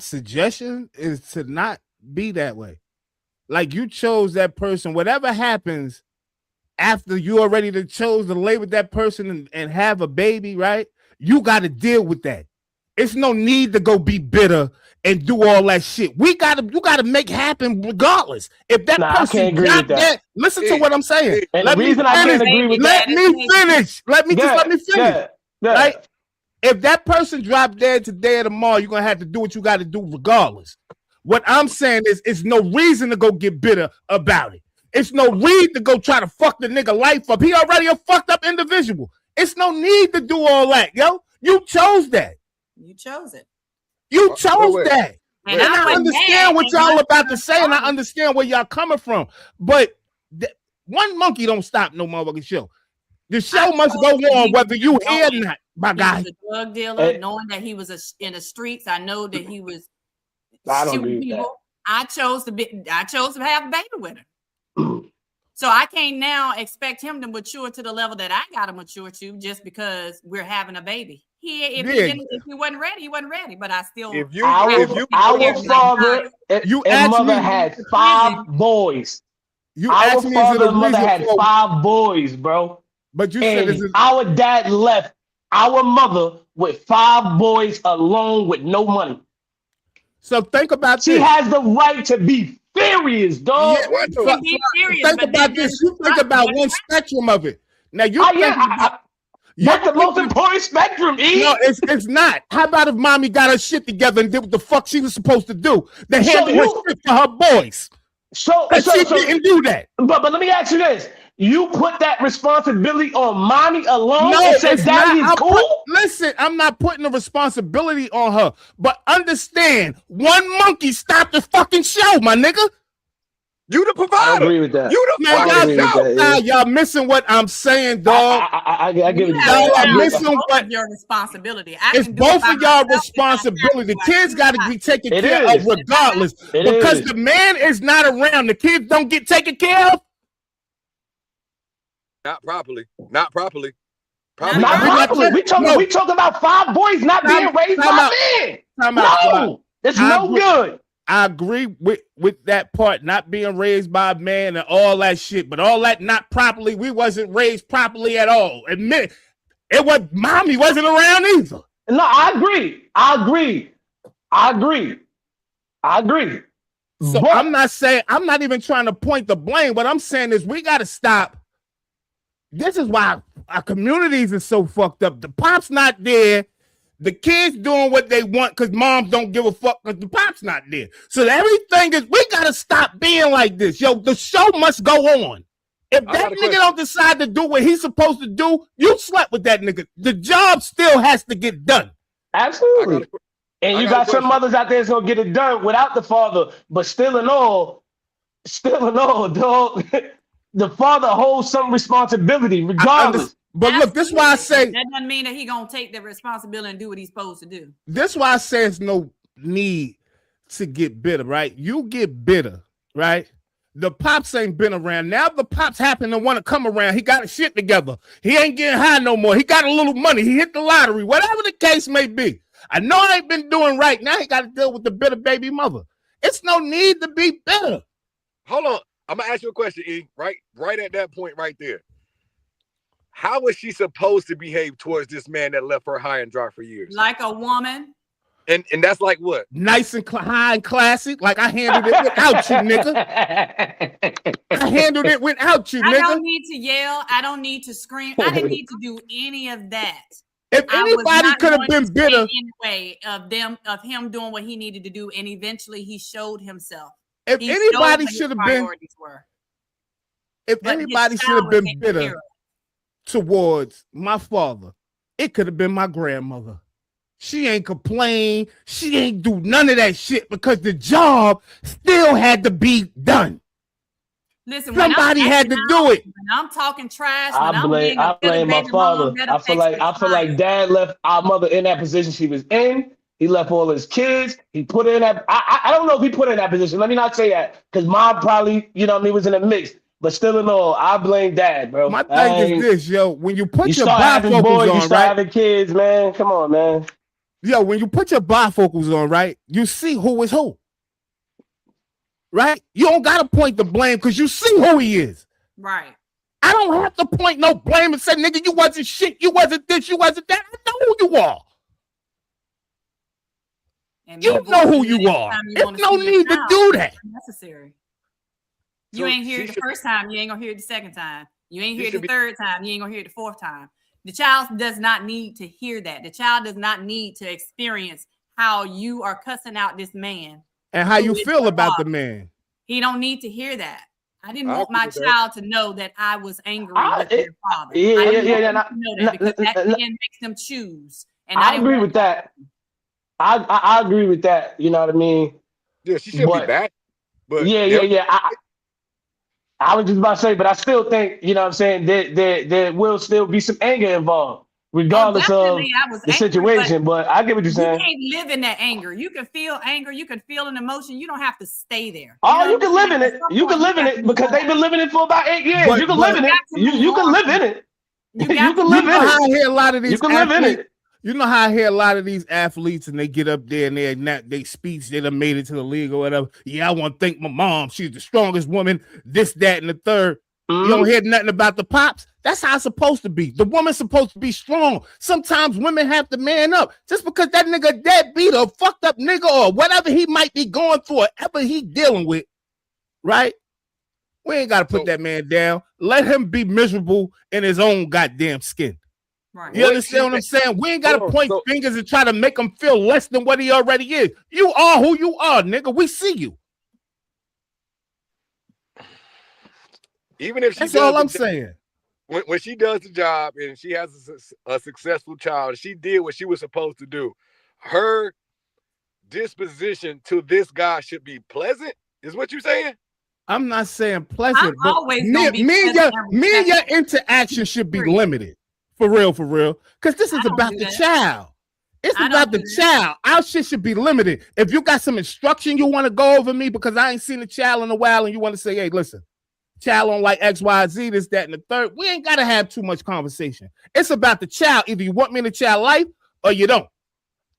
suggestion is to not be that way. Like you chose that person, whatever happens after you already chose to lay with that person and have a baby, right? You got to deal with that. It's no need to go be bitter and do all that shit. You gotta make happen regardless. If that person got that, listen to what I'm saying. Let me finish. Let me finish. Right? If that person dropped dead today or tomorrow, you're gonna have to do what you got to do regardless. What I'm saying is, it's no reason to go get bitter about it. It's no need to go try to fuck the nigga life up. He already a fucked up individual. It's no need to do all that, yo. You chose that. You chose it. You chose that. And I understand what y'all about to say, and I understand where y'all coming from. But one monkey don't stop no motherfucking show. The show must go on whether you hear or not, my guy. He was a drug dealer, knowing that he was in the streets. I know that he was shooting people. I chose to have a baby with her. So I can't now expect him to mature to the level that I got to mature to just because we're having a baby. If he wasn't ready, he wasn't ready. But I still. Our father and mother had 5 boys. Our father and mother had 5 boys, bro. But you and said our dad left our mother with 5 boys alone with no money. So think about she has the right to be furious, dog. Think about this. You think about one spectrum of it. Now that's the most important spectrum. No, it's not. How about if mommy got her shit together and did what the fuck she was supposed to do? They handle her shit for her boys. She didn't do that. But let me ask you this. You put that responsibility on mommy alone and said daddy is cool? Listen, I'm not putting the responsibility on her. But understand, one monkey stopped the fucking show, my nigga. You the provider. I agree with that. You the fucking y'all missing what I'm saying, dog. I give it to y'all missing what your responsibility. It's both of y'all responsibility. The kids got to be taken care of regardless. Because the man is not around. The kids don't get taken care of. Not properly. Not properly. Not properly. We talking about 5 boys not being raised by men. No, it's no good. I agree with that part, not being raised by a man and all that shit, but all that not properly. We wasn't raised properly at all. Admit it. Was mommy wasn't around either. No, I agree. So but I'm not even trying to point the blame. What I'm saying is we got to stop. This is why our communities are so fucked up. The pop's not there. The kids doing what they want because moms don't give a fuck because the pop's not there. So everything is, we got to stop being like this. Yo, the show must go on. If that nigga don't decide to do what he's supposed to do, you slept with that nigga. The job still has to get done. Absolutely. And you got some mothers out there that's going to get it done without the father. But still in all, dog, the father holds some responsibility regardless. But look, this is why I say that doesn't mean that he's gonna take the responsibility and do what he's supposed to do. This is why I say it's no need to get bitter, right? You get bitter, right? The pops ain't been around. Now the pops happen to want to come around. He got his shit together. He ain't getting high no more. He got a little money. He hit the lottery, whatever the case may be. I know I ain't been doing right. Now he got to deal with the bitter baby mother. It's no need to be bitter. Hold on. I'm going to ask you a question, E. Right at that point right there. How was she supposed to behave towards this man that left her high and dry for years? Like a woman. And that's like what? Nice and high and classy. Like I handled it without you, nigga. I handled it without you, nigga. I don't need to yell. I don't need to scream. I didn't need to do any of that. If anybody could have been bitter, anyway, of him doing what he needed to do, and eventually he showed himself. If anybody should have been, if anybody should have been bitter towards my father, it could have been my grandmother. She ain't complain. She ain't do none of that shit because the job still had to be done. Listen, somebody had to do it. When I'm talking trash, I blame my father. I feel like dad left our mother in that position she was in. He left all his kids. He put her in that. I don't know if he put her in that position. Let me not say that because mom probably, was in the mix. But still in all, I blame dad, bro. My thing is this, yo. When you put your bifocals on, you start having kids, man. Come on, man. Yo, when you put your bifocals on, right, you see who is who. Right? You don't got to point the blame because you see who he is. Right. I don't have to point no blame and say, nigga, you wasn't shit. You wasn't this. You wasn't that. I know who you are. And you know who you are. There's no need to do that. Necessary. You ain't hear it the first time. You ain't going to hear it the second time. You ain't hear it the third time. You ain't going to hear it the fourth time. The child does not need to hear that. The child does not need to experience how you are cussing out this man. And how you feel about the man. He don't need to hear that. I didn't want my child to know that I was angry with their father. Because that then makes them choose. And I agree with that. I agree with that. You know what I mean? Yeah, she should be back. But yeah. I was just about to say, but I still think, you know what I'm saying, there will still be some anger involved, regardless of the situation. But I get what you're saying. You can't live in that anger. You can feel anger. You can feel an emotion. You don't have to stay there. You can live in it. You can live in it because they've been living it for about 8 years. You can live in it. You can live in it. You can live in it. I hear a lot of these. You can live in it. You know how I hear a lot of these athletes and they get up there and they speech, they done made it to the league or whatever. Yeah, I want to thank my mom. She's the strongest woman, this, that, and the third. You don't hear nothing about the pops. That's how it's supposed to be. The woman's supposed to be strong. Sometimes women have to man up. Just because that nigga deadbeat or fucked up nigga or whatever he might be going through or whatever he dealing with, right? We ain't got to put that man down. Let him be miserable in his own goddamn skin. Right. You understand what I'm saying? We ain't got to point fingers and try to make him feel less than what he already is. You are who you are, nigga. We see you. Even if she that's all I'm saying. When she does the job and she has a successful child, she did what she was supposed to do. Her disposition to this guy should be pleasant, is what you're saying? I'm not saying pleasant, but me and your interaction should be limited. For real. Because this is about the child. It's about the child. Our shit should be limited. If you got some instruction you want to go over me because I ain't seen the child in a while and you want to say, hey, listen, child on like X, Y, Z, this, that, and the third, we ain't got to have too much conversation. It's about the child. Either you want me in the child life or you don't.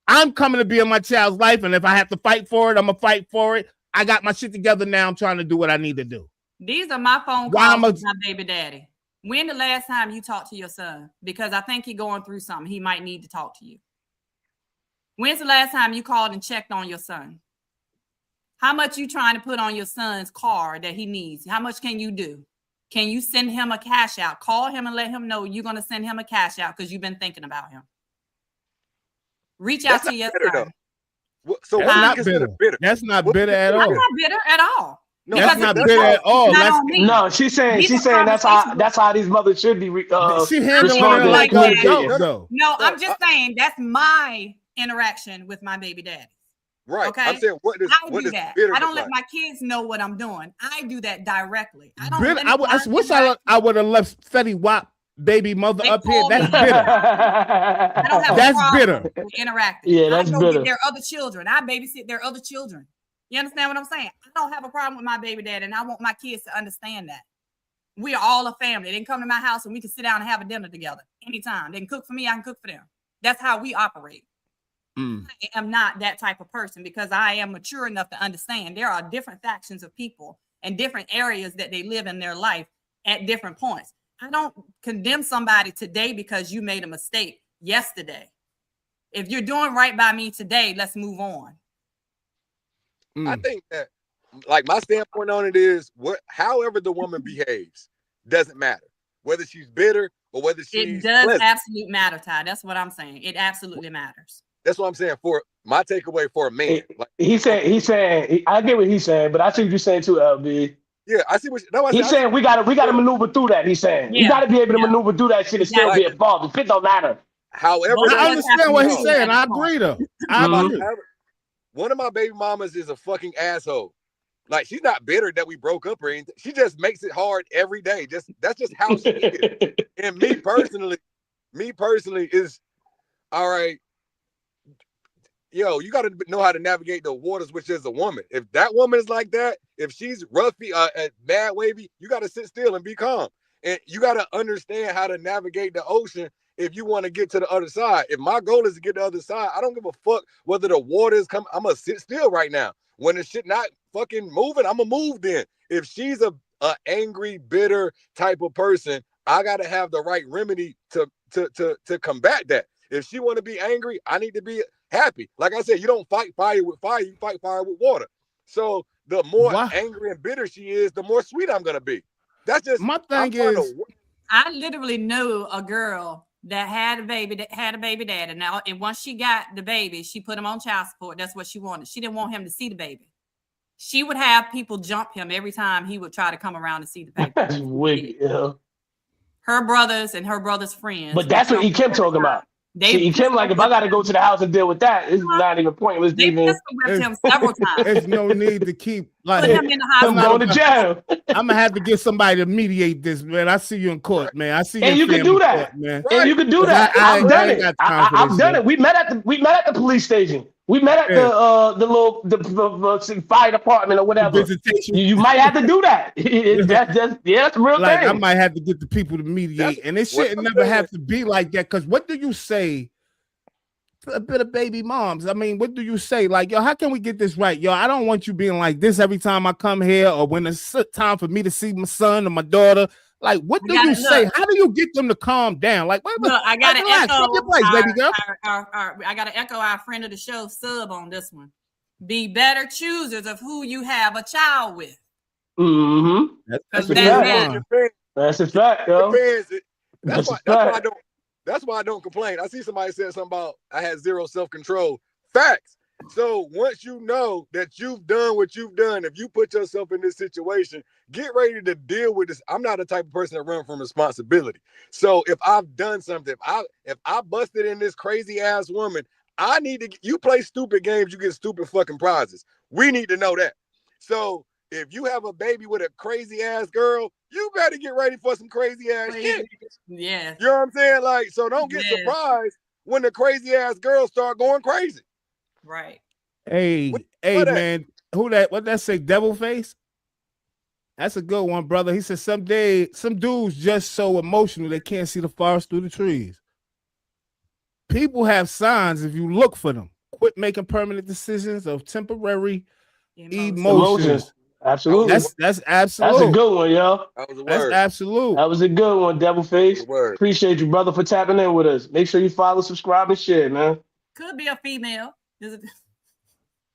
I'm coming to be in my child's life, and if I have to fight for it, I'm going to fight for it. I got my shit together now. I'm trying to do what I need to do. These are my phone calls with my baby daddy. When the last time you talked to your son? Because I think he's going through something. He might need to talk to you. When's the last time you called and checked on your son? How much you trying to put on your son's car that he needs? How much can you do? Can you send him a cash out? Call him and let him know you're going to send him a cash out because you've been thinking about him. Reach out to your son. So that's not bitter. That's not bitter at all. That's not bitter at all. No, that's not bitter at all. No, she's saying that's how these mothers should be. She handling it like an adult, though. No, I'm just saying that's my interaction with my baby daddy. Right. Okay. I'm saying what does that. bitter I don't look let my kids know what I'm doing. I do that directly. I don't. Bitter, I wish I would have left Fetty Wap baby mother up here. That's bitter. I don't have that's bitter. Interacting. Yeah, that's bitter. Their other children. I babysit their other children. You understand what I'm saying? I don't have a problem with my baby dad, and I want my kids to understand that. We are all a family. They can come to my house and we can sit down and have a dinner together anytime. They can cook for me, I can cook for them. That's how we operate. I am not that type of person because I am mature enough to understand there are different factions of people and different areas that they live in their life at different points. I don't condemn somebody today because you made a mistake yesterday. If you're doing right by me today, let's move on. I think that, like, my standpoint on it is, however the woman behaves doesn't matter. Whether she's bitter or whether she's it does pleasant. absolutely matter, Ty. That's what I'm saying. It absolutely matters. That's what I'm saying. For my takeaway for a man, like, He's saying, I get what he's saying, but I see what you're saying too, LB. yeah, I see what He's saying we gotta maneuver through that. He's saying you gotta be able to maneuver through that shit and still be involved. It don't matter. However, I understand what he's saying. I agree though. I agree. One of my baby mamas is a fucking asshole. Like, she's not bitter that we broke up or anything. She just makes it hard every day. That's just how she is. And me personally is all right. Yo, you got to know how to navigate the waters, which is a woman. If that woman is like that, if she's roughy, bad wavy, you got to sit still and be calm. And you got to understand how to navigate the ocean if you want to get to the other side. If my goal is to get to the other side, I don't give a fuck whether the water is coming. I'm going to sit still right now. When the shit not fucking moving, I'm going to move then. If she's a angry, bitter type of person, I got to have the right remedy to combat that. If she want to be angry, I need to be happy. Like I said, you don't fight fire with fire, you fight fire with water. So the more angry and bitter she is, the more sweet I'm gonna be. That's just my thing is. I literally knew a girl that had a baby daddy. Now, and once she got the baby, she put him on child support. That's what she wanted. She didn't want him to see the baby. She would have people jump him every time he would try to come around to see the baby. That's wicked, yeah. Her brothers and her brothers' friends. But that's what Kim talking about. Kim, like, if I got to go to the house and deal with that, it's not even pointless. They whipped him several times. There's no need to keep like put him in the hospital. Going to jail. I'm gonna have to get somebody to mediate this, man. I see you in court, man. I see you. And you can do that, court, man. And you can do that. I've done it. I've done it. We met at the police station. We met at the fire department or whatever. You might have to do that. That's a real thing. I might have to get the people to mediate, and it shouldn't never have to be like that. Because what do you say? A bit of baby moms. I mean, what do you say? Like, yo, how can we get this right? Yo, I don't want you being like this every time I come here or when it's time for me to see my son or my daughter. Like, what do you say? How do you get them to calm down? Like, wait, look, I got to echo your place, baby girl. I got to echo our friend of the show, Sub, on this one. Be better choosers of who you have a child with. Mm-hmm. That's a fact, yo. That's why I don't complain. I see somebody said something about I had zero self-control. Facts. So once you know that you've done what you've done, if you put yourself in this situation, get ready to deal with this. I'm not the type of person that run from responsibility. So if I've done something, if I busted in this crazy ass woman, I need to. You play stupid games, you get stupid fucking prizes. We need to know that. So if you have a baby with a crazy ass girl, you better get ready for some crazy ass shit. Yeah. You know what I'm saying? Like, so don't get surprised when the crazy ass girls start going crazy. Right. Hey, man. What that say? Devil face? That's a good one, brother. He said someday some dudes just so emotional they can't see the forest through the trees. People have signs if you look for them. Quit making permanent decisions of temporary emotions. Absolutely. That's absolute. That's a good one, yo. That's absolute. That was a good one, Devil Face. Appreciate you, brother, for tapping in with us. Make sure you follow, subscribe, and share, man. Could be a female.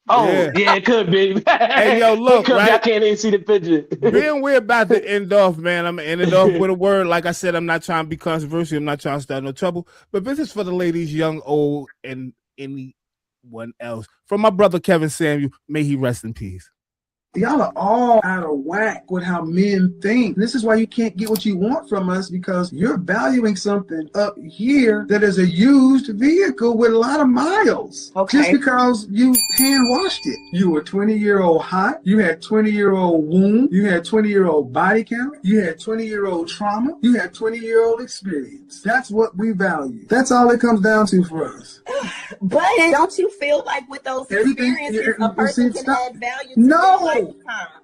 Oh, yeah, it could be. Hey, yo, look, right? I can't even see the picture. Being we're about to end off, man. I'm going to end it off with a word. Like I said, I'm not trying to be controversial. I'm not trying to start no trouble. But this is for the ladies, young, old, and anyone else. From my brother, Kevin Samuel, may he rest in peace. Y'all are all out of whack with how men think. This is why you can't get what you want from us, because you're valuing something up here that is a used vehicle with a lot of miles. Okay. Just because you hand washed it. You were 20-year-old hot. You had 20-year-old wound. You had 20-year-old body count. You had 20-year-old trauma. You had 20-year-old experience. That's what we value. That's all it comes down to for us. But don't you feel like with those experiences, a person can add value to their lifetime?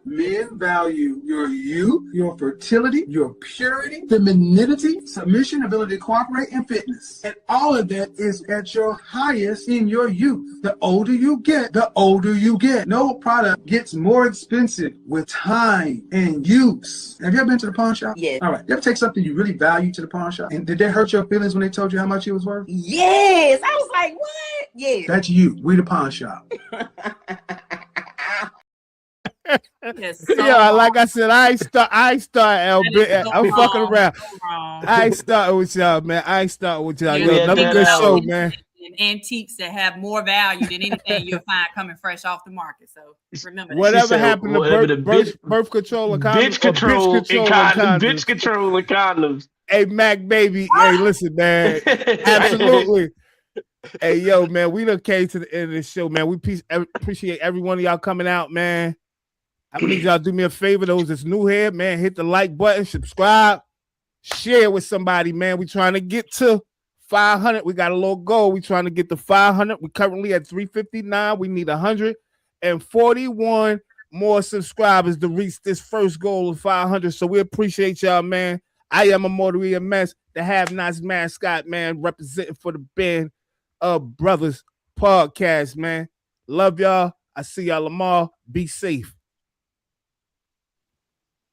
Men value your youth, your fertility, your purity, femininity, submission, ability to cooperate, and fitness. And all of that is at your highest in your youth. The older you get, the older you get. No product gets more expensive with time and use. Have you ever been to the pawn shop? Yes. All right. You ever take something you really value to the pawn shop? And did that hurt your feelings when they told you how much it was worth? Yes. I was like, what? Yes. That's you. We the pawn shop. Yes, Yeah, like I said, I ain't start LB. I'm fucking around. I ain't starting with y'all, man. I ain't starting with y'all. Yo, another good show, man. And antiques that have more value than anything you'll find coming fresh off the market. So remember that. Whatever happened to birth control and condoms? Bitch control and condoms. Bitch control and condoms. Hey, Mac baby. Hey, listen, man. Absolutely. Hey, yo, man, we done came to the end of this show, man. We appreciate every one of y'all coming out, man. I need y'all do me a favor. Those that's new here, man, hit the like button, subscribe, share with somebody, man. We trying to get to 500. We got a little goal. We trying to get to 500. We're currently at 359. We need 141 more subscribers to reach this first goal of 500. So we appreciate y'all, man. I am Immortal EMS, the Have-Nots mascot, man, representing for the Band of Brothers podcast, man. Love y'all. I see y'all tomorrow. Be safe.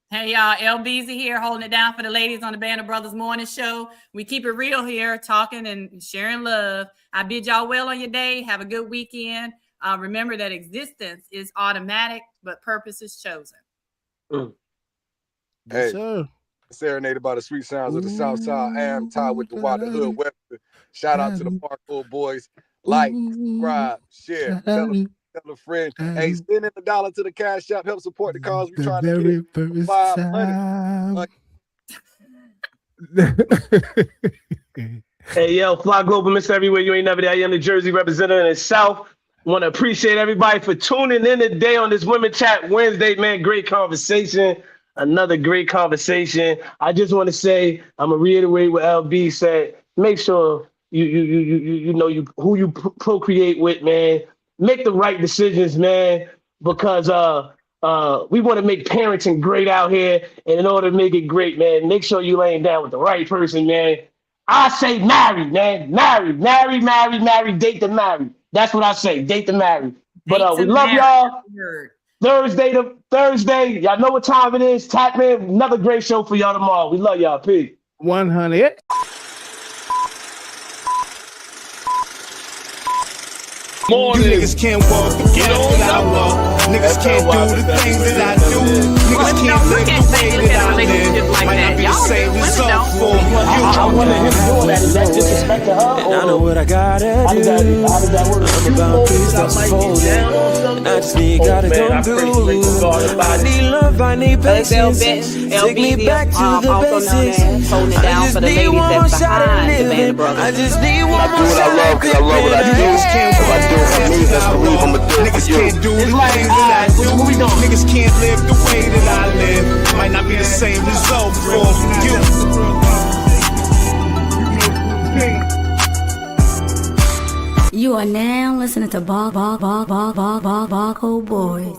Hey y'all, LBZ here, holding it down for the ladies on the Band of Brothers Morning Show. We keep it real here, talking and sharing love. I bid y'all well on your day. Have a good weekend. Remember that existence is automatic, but purpose is chosen. Hey, sir. Serenaded by the sweet sounds of the South Side. I am tied with the Water Hood Webster. Shout out to the Parkour boys. Like, subscribe, share, tell a friend. Hey, send in $1 to the Cash App. Help support the cause. We trying to get 500. Hey, yo, Fly Global, Miss Everywhere. You ain't never there. I am the Jersey representative in the South. Want to appreciate everybody for tuning in today on this Women Chat Wednesday, man. Great conversation. Another great conversation. I just want to say, I'm gonna reiterate what LB said. Make sure you know who you procreate with, man. Make the right decisions, man, because we want to make parenting great out here. And in order to make it great, man, make sure you laying down with the right person, man. I say marry, man. Marry, date to marry. That's what I say, date to marry. But we love y'all. Thursday to Thursday. Y'all know what time it is. Tap in. Another great show for y'all tomorrow. We love y'all. Peace. 100. You niggas can't walk the path that I walk. Niggas can't do the things that I do. Niggas can't live the way that I live. Might not be the same result for you. I want to do that. Is that disrespect to her? And I know what I gotta do. I'm about peace that's folded. And I just need gotta come through. I need love, I need patience. Take me back to the basics. I just need one more shot at living. I just need one more shot at living. I love what I do. If I do it for me, that's the reason I'ma do it for you. Niggas can't do the things that I do. Niggas can't live the way that I live. Might not be the same result for you. You are now listening to Barco Boys.